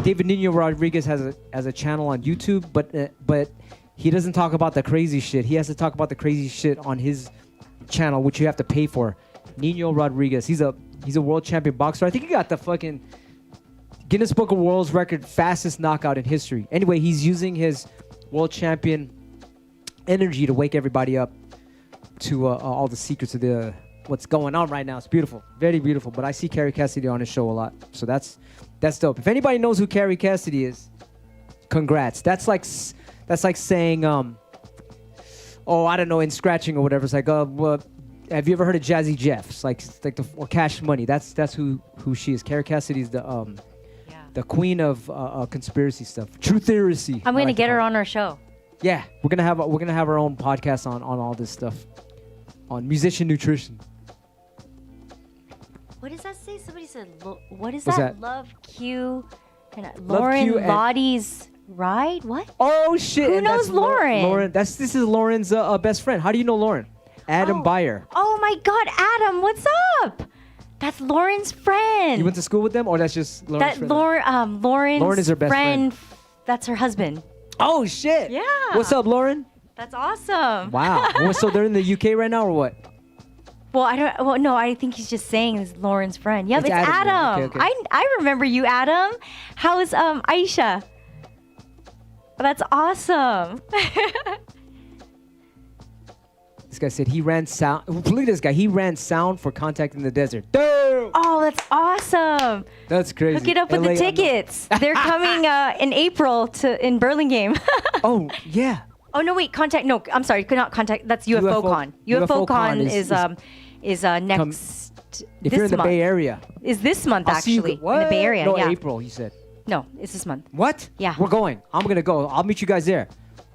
David Nino Rodriguez has a channel on YouTube, but he doesn't talk about the crazy shit. He has to talk about the crazy shit on his channel, which you have to pay for. Nino Rodriguez. He's a world champion boxer. I think he got the fucking Guinness Book of World Record fastest knockout in history. Anyway, he's using his world champion energy to wake everybody up to all the secrets of what's going on right now. It's beautiful, very beautiful. But I see Carrie Cassidy on his show a lot, so that's dope. If anybody knows who Carrie Cassidy is, congrats. That's like saying, I don't know, in scratching or whatever. It's like, well, have you ever heard of Jazzy Jeff? It's like or Cash Money. That's who she is. Carrie Cassidy is the queen of conspiracy stuff, true theory. I'm gonna get her on our show. Yeah, we're gonna have our own podcast on all this stuff, on MusicianNutrition. What does that say? Somebody said, what is What's that? that? Love Q and Lauren Lottie's ride? What? Oh shit! Who and knows that's Lauren? Lauren. This is Lauren's best friend. How do you know Lauren? Adam Beyer. Oh my God, Adam, what's up? That's Lauren's friend. You went to school with them, or that's just Lauren's friend? Lauren is her best friend. That's her husband. Oh shit! Yeah. What's up, Lauren? That's awesome. Wow. So they're in the UK right now, or what? Well, I don't. Well, no, I think he's just saying it's Lauren's friend. Yep, it's Adam. Okay. I remember you, Adam. How's Aisha? That's awesome. This guy said he ran sound. Look at this guy. He ran sound for Contact in the Desert. Damn! Oh, that's awesome. That's crazy. Hook it up with the tickets. They're coming in April in Burlingame. Oh, yeah. Oh, no, wait. Contact. No, I'm sorry. Not Contact. That's UFO Con. UFO Con is next. If you're in the Bay Area. Is this month, I'll actually. In the Bay Area. No, yeah. April, you said. No, it's this month. What? Yeah. We're going. I'm going to go. I'll meet you guys there.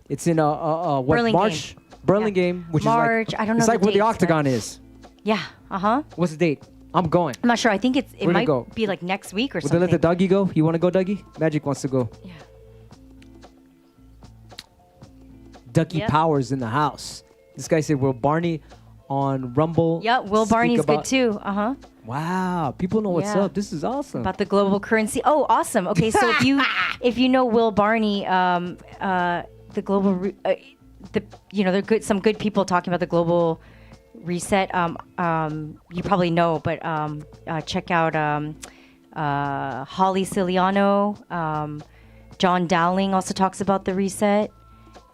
It's in March. Burlingame, which March, is like, I don't know it's the like where the dates, Octagon is. Yeah. What's the date? I'm going. I'm not sure. I think it We're might gonna go. be like next week or Will something. they let the Dougie go? You want to go, Dougie? Magic wants to go. Yeah. Dougie Powers in the house. This guy said, Will Barney on Rumble? Yeah, Will Barney's good too. Wow, people know what's up. This is awesome. About the global currency. Oh, awesome. Okay, so if you know Will Barney, the global, there are some good people talking about the global reset. You probably know, but check out Holly Ciliano. John Dowling also talks about the reset.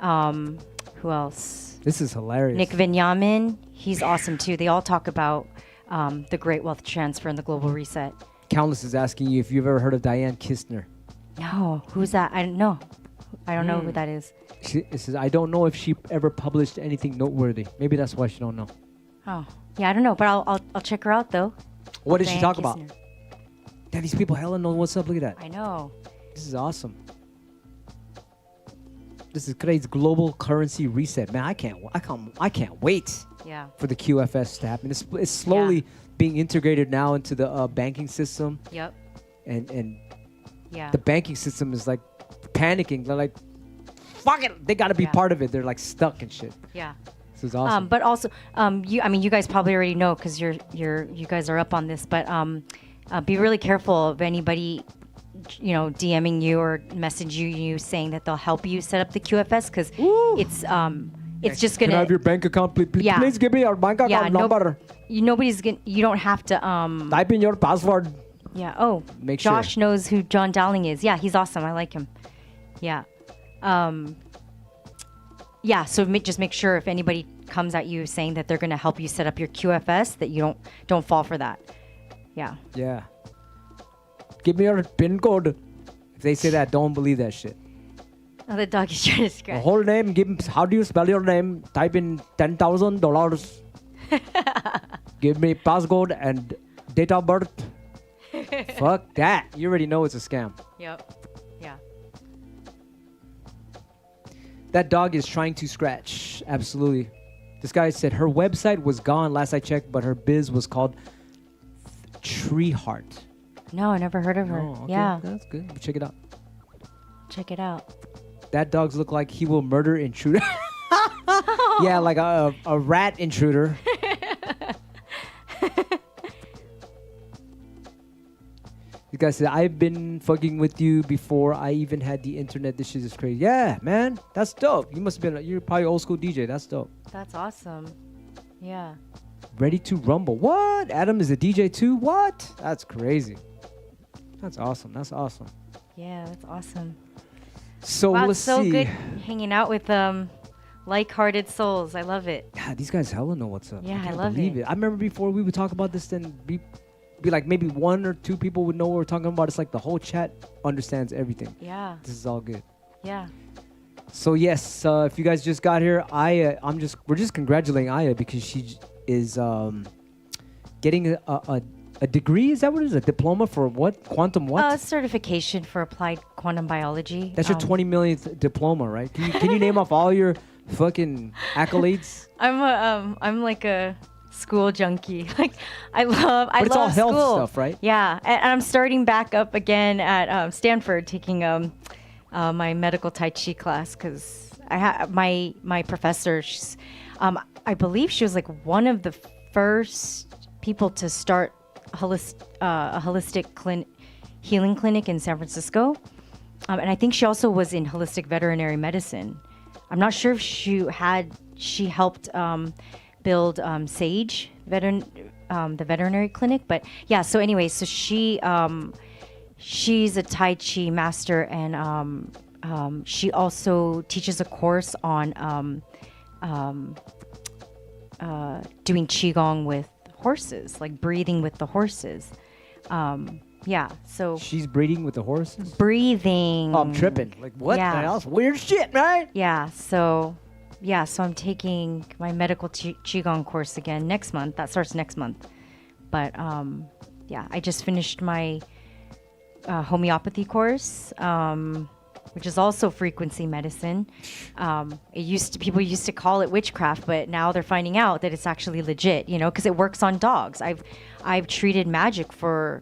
Who else? This is hilarious. Nick Vinyamin. He's awesome too. They all talk about the great wealth transfer and the global reset. Countless is asking you if you've ever heard of Diane Kistner. No. Who's that? I don't know. I don't know who that is. It says, I don't know if she ever published anything noteworthy. Maybe that's why she don't know. Oh, yeah, I don't know, but I'll check her out though. What did she talk about? Damn, these people hella know what's up. Look at that. I know. This is awesome. This is crazy. Global currency reset, man. I can't wait. Yeah. For the QFS to happen. It's slowly being integrated now into the banking system. Yep. And yeah, the banking system is like panicking. They're like, fuck it. They got to be part of it. They're like stuck and shit. Yeah. This is awesome. But also, you guys probably already know because you guys are up on this. But be really careful of anybody, DMing you or message you saying that they'll help you set up the QFS because it's just Can I gonna. have your bank account, please? Yeah. Please give me your bank account number. Nobody's gonna. You don't have to. Type in your password. Yeah. Oh, Make sure. Josh knows who John Dowling is. Yeah, he's awesome. I like him. Yeah. Yeah. So just make sure if anybody comes at you saying that they're gonna help you set up your QFS, that you don't fall for that. Yeah. Yeah. Give me your PIN code. If they say that, don't believe that shit. Oh, the dog is trying to The scratch. whole name. How do you spell your name? Type in $10,000. Give me passcode and date of birth. Fuck that. You already know it's a scam. Yep. Yeah. That dog is trying to scratch. Absolutely. This guy said her website was gone last I checked, but her biz was called Tree Heart. No, I never heard of her. Oh, okay. Yeah. That's good. Check it out. Check it out. That dog's look like he will murder intruder. Yeah, like a rat intruder. You guys said, I've been fucking with you before I even had the internet. This shit is crazy. Yeah, man. That's dope. You must have been, you're probably old school DJ. That's dope. That's awesome. Yeah. Ready to rumble. What? Adam is a DJ too? What? That's crazy. That's awesome. That's awesome. Yeah, that's awesome. So Wow, let's it's so see. good hanging out with like-hearted souls. I love it. Yeah, these guys hella know what's up. Yeah, I can't love believe it. it. I remember before we would talk about this, then be like maybe one or two people would know what we're talking about. It's like the whole chat understands everything. Yeah. This is all good. Yeah. So yes, if you guys just got here, Aya, we're just congratulating Aya because she is getting a degree. Is that what it is? A diploma for what? Quantum what? Certification for applied quantum biology. That's your 20 millionth diploma, right? Can you name off all your fucking accolades? I'm like a school junkie. Like I love it's all health school. stuff, right? Yeah, and I'm starting back up again at Stanford, taking my medical Tai Chi class because I have my professor. She's, I believe she was like one of the first people to start a holistic healing clinic in San Francisco, and I think she also was in holistic veterinary medicine. I'm not sure if she helped build Sage the veterinary clinic, but yeah. So anyway, so she's a Tai Chi master, and she also teaches a course on doing qigong with horses, like breathing with the horses. Yeah, so She's breeding with the horses? breathing. Oh, I'm tripping. Like, what? Yeah. That's weird shit, right? Yeah, so I'm taking my medical qigong course again next month. That starts next month. But yeah, I just finished my homeopathy course, which is also frequency medicine. People used to call it witchcraft, but now they're finding out that it's actually legit, because it works on dogs. I've treated magic for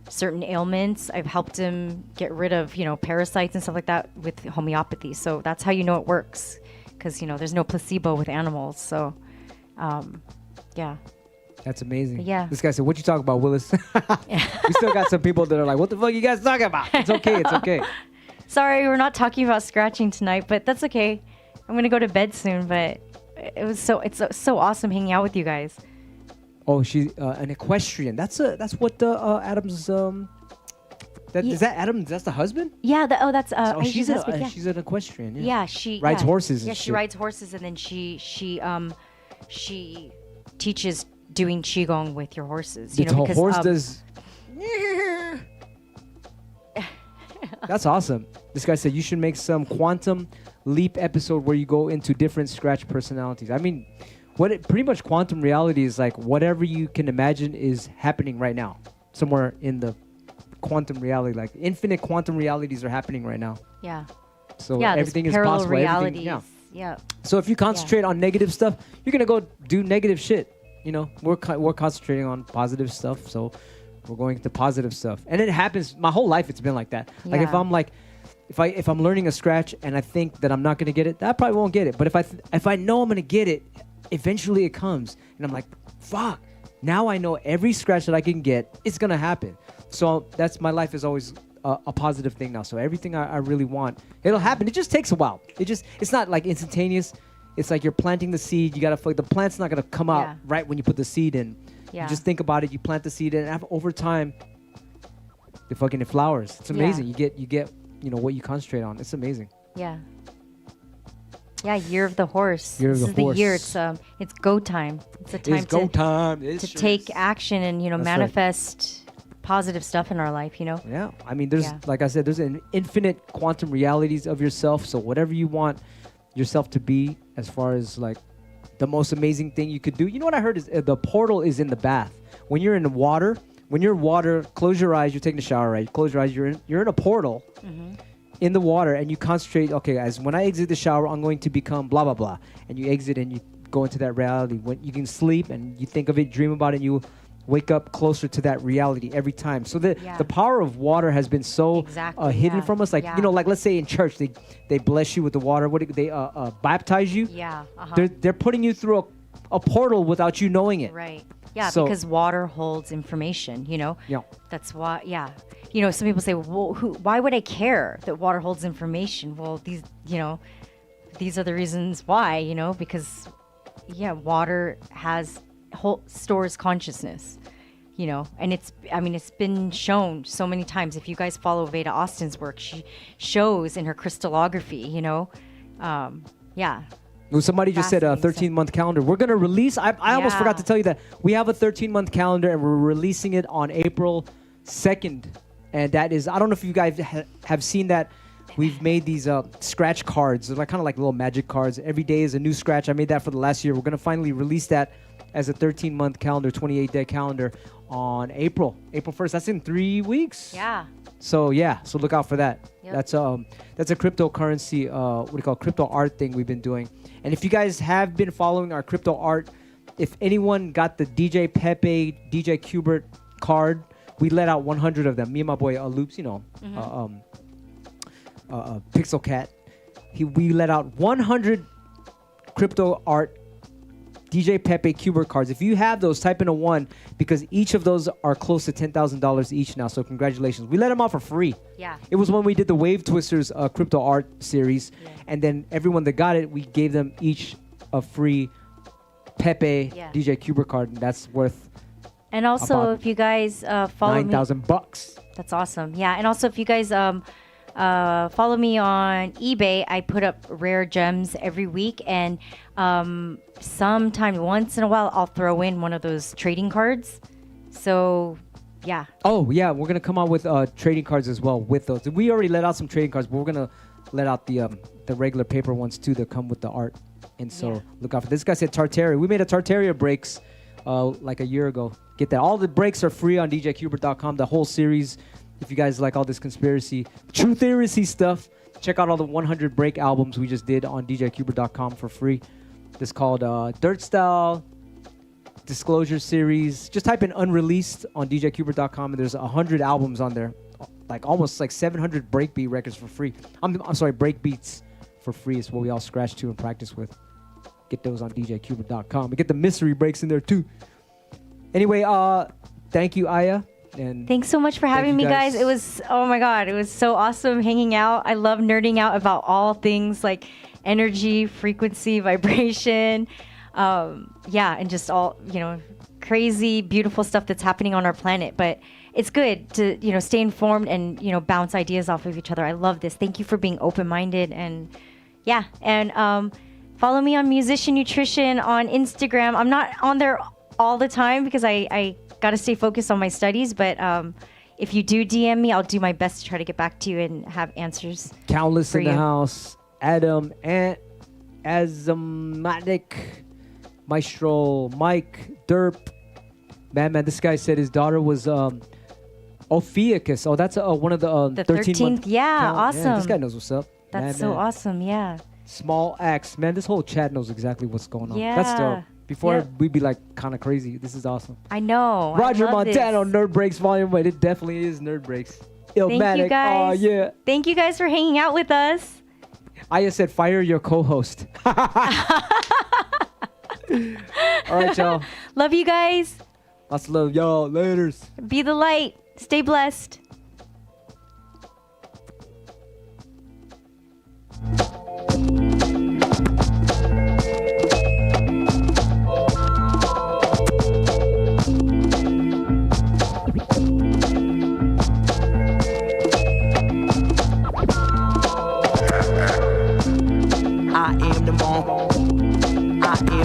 certain ailments. I've helped him get rid of, parasites and stuff like that with homeopathy. So that's how you know it works, because there's no placebo with animals. So, yeah. That's amazing. Yeah. This guy said, "What you talking about, Willis?" We still got some people that are like, "What the fuck you guys talking about?" It's okay. It's okay. Sorry, we're not talking about scratching tonight, but that's okay. I'm gonna go to bed soon, but it's so awesome hanging out with you guys. Oh, she's an equestrian. That's what Adam's. Is that Adam? That's the husband. Yeah. That's Oh, Aisha's husband. Yeah. she's an equestrian. Yeah. Yeah, she rides horses. Yeah, And she shit. rides horses, and then she teaches doing qigong with your horses. The because horse does. That's awesome. This guy said you should make some quantum leap episode where you go into different scratch personalities. I mean, pretty much quantum reality is like whatever you can imagine is happening right now, somewhere in the quantum reality. Like infinite quantum realities are happening right now. Yeah. So Yeah. everything there's is parallel possible. realities. Yeah. Yeah. So if you concentrate on negative stuff, you're gonna go do negative shit. We're concentrating on positive stuff, so we're going to positive stuff, and it happens. My whole life, it's been like that. Like if I'm learning a scratch and I think that I'm not gonna get it, I probably won't get it. But if I know I'm gonna get it, eventually it comes, and I'm like, fuck. Now I know every scratch that I can get, it's gonna happen. So that's my life is always a positive thing now. So everything I really want, it'll happen. It just takes a while. It's not like instantaneous. it's like you're planting the seed. You gotta the plant's not gonna come out right when you put the seed in. Yeah. You just think about it. You plant the seed, and over time, it flowers. It's amazing. You get what you concentrate on. It's amazing. Yeah. Yeah, year of the horse. Year of the horse. The year. It's go time. It's a time go time. to take action and manifest positive stuff in our life. Yeah, I mean, there's like I said, there's an infinite quantum realities of yourself. So whatever you want yourself to be, as far as like the most amazing thing you could do. You know what I heard is the portal is in the bath. When you're in the water, close your eyes. You're taking a shower, right? Close your eyes. You're in a portal. In the water, and you concentrate. Okay, guys, when I exit the shower, I'm going to become blah blah blah, and you exit and you go into that reality. When you can sleep and you think of it, dream about it, and you wake up closer to that reality every time. So the power of water has been so hidden from us. Like like let's say in church, they bless you with the water. They baptize you? Yeah, they're putting you through a portal without you knowing it. Right. Yeah, because water holds information. Yeah. That's why. Yeah. Some people say, well, why would I care that water holds information? Well, these are the reasons why, because, water stores consciousness, and it's been shown so many times. If you guys follow Veda Austin's work, she shows in her crystallography, Well, somebody just said a 13-month calendar. We're going to release, I almost forgot to tell you that we have a 13-month calendar, and we're releasing it on April 2nd. And that is, I don't know if you guys have seen that. We've made these scratch cards. They're kind of like little magic cards. Every day is a new scratch. I made that for the last year. We're going to finally release that as a 13-month calendar, 28-day calendar on April 1st. That's in 3 weeks. Yeah. So look out for that. Yep. That's a cryptocurrency, crypto art thing we've been doing. And if you guys have been following our crypto art, if anyone got the DJ Pepe, DJ Qbert card, we let out 100 of them. Me and my boy Loops, Pixel Cat. We let out 100 crypto art DJ Pepe Qbert cards. If you have those, type in a 1 because each of those are close to $10,000 each now. So congratulations. We let them out for free. Yeah. It was when we did the Wave Twisters crypto art series, and then everyone that got it, we gave them each a free Pepe DJ Qbert card, and that's worth. And also, if you guys follow me, $9,000. That's awesome. Yeah, and also if you guys follow me on eBay, I put up rare gems every week, and sometimes once in a while I'll throw in one of those trading cards. So yeah. Oh yeah, we're gonna come out with trading cards as well with those. We already let out some trading cards, but we're gonna let out the regular paper ones too that come with the art. And so look out for this. Guy said Tartaria. We made a Tartaria breaks like a year ago. Get that. All the breaks are free on djqbert.com. The whole series. If you guys like all this conspiracy, true theory stuff, check out all the 100 break albums we just did on djqbert.com for free. It's called Dirt Style Disclosure Series. Just type in unreleased on djqbert.com, and there's 100 albums on there, like almost like 700 breakbeat records for free. I'm sorry, breakbeats for free is what we all scratch to and practice with. Get those on djqbert.com. And get the mystery breaks in there too. Anyway, thank you, Aya. And thanks so much for having me, guys. It was, oh my God, it was so awesome hanging out. I love nerding out about all things like energy, frequency, vibration, and just all, crazy, beautiful stuff that's happening on our planet. But it's good to, stay informed and, bounce ideas off of each other. I love this. Thank you for being open-minded. And follow me on MusicianNutrition on Instagram. I'm not on there all the time because I got to stay focused on my studies, but if you do DM me, I'll do my best to try to get back to you and have answers. Countless in the house. Adam, Asthmatic, Maestro, Mike, Derp. Man, this guy said his daughter was Ophiuchus. Oh, that's one of the 13th. Yeah, awesome. Yeah, this guy knows what's up. That's so awesome, yeah. Small Axe. Man, this whole chat knows exactly what's going on. Yeah. That's dope. Before we'd be like kind of crazy. This is awesome. I know. Roger Montano, Nerd Breaks Volume 1. It definitely is Nerd Breaks. Illmatic. Thank you guys. Oh, yeah. Thank you guys for hanging out with us. Aya said, fire your co-host. All right, y'all. Love you guys. Lots of love, y'all. Laters. Be the light. Stay blessed.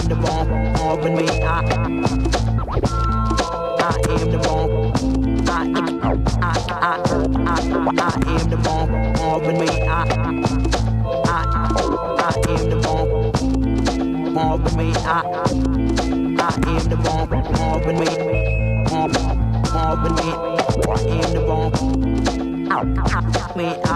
am the bomb, when me, I am the bomb. I am the bomb, when me, I am the bomb, when me, I am the bomb, when me, when me, I am the bomb. Me, I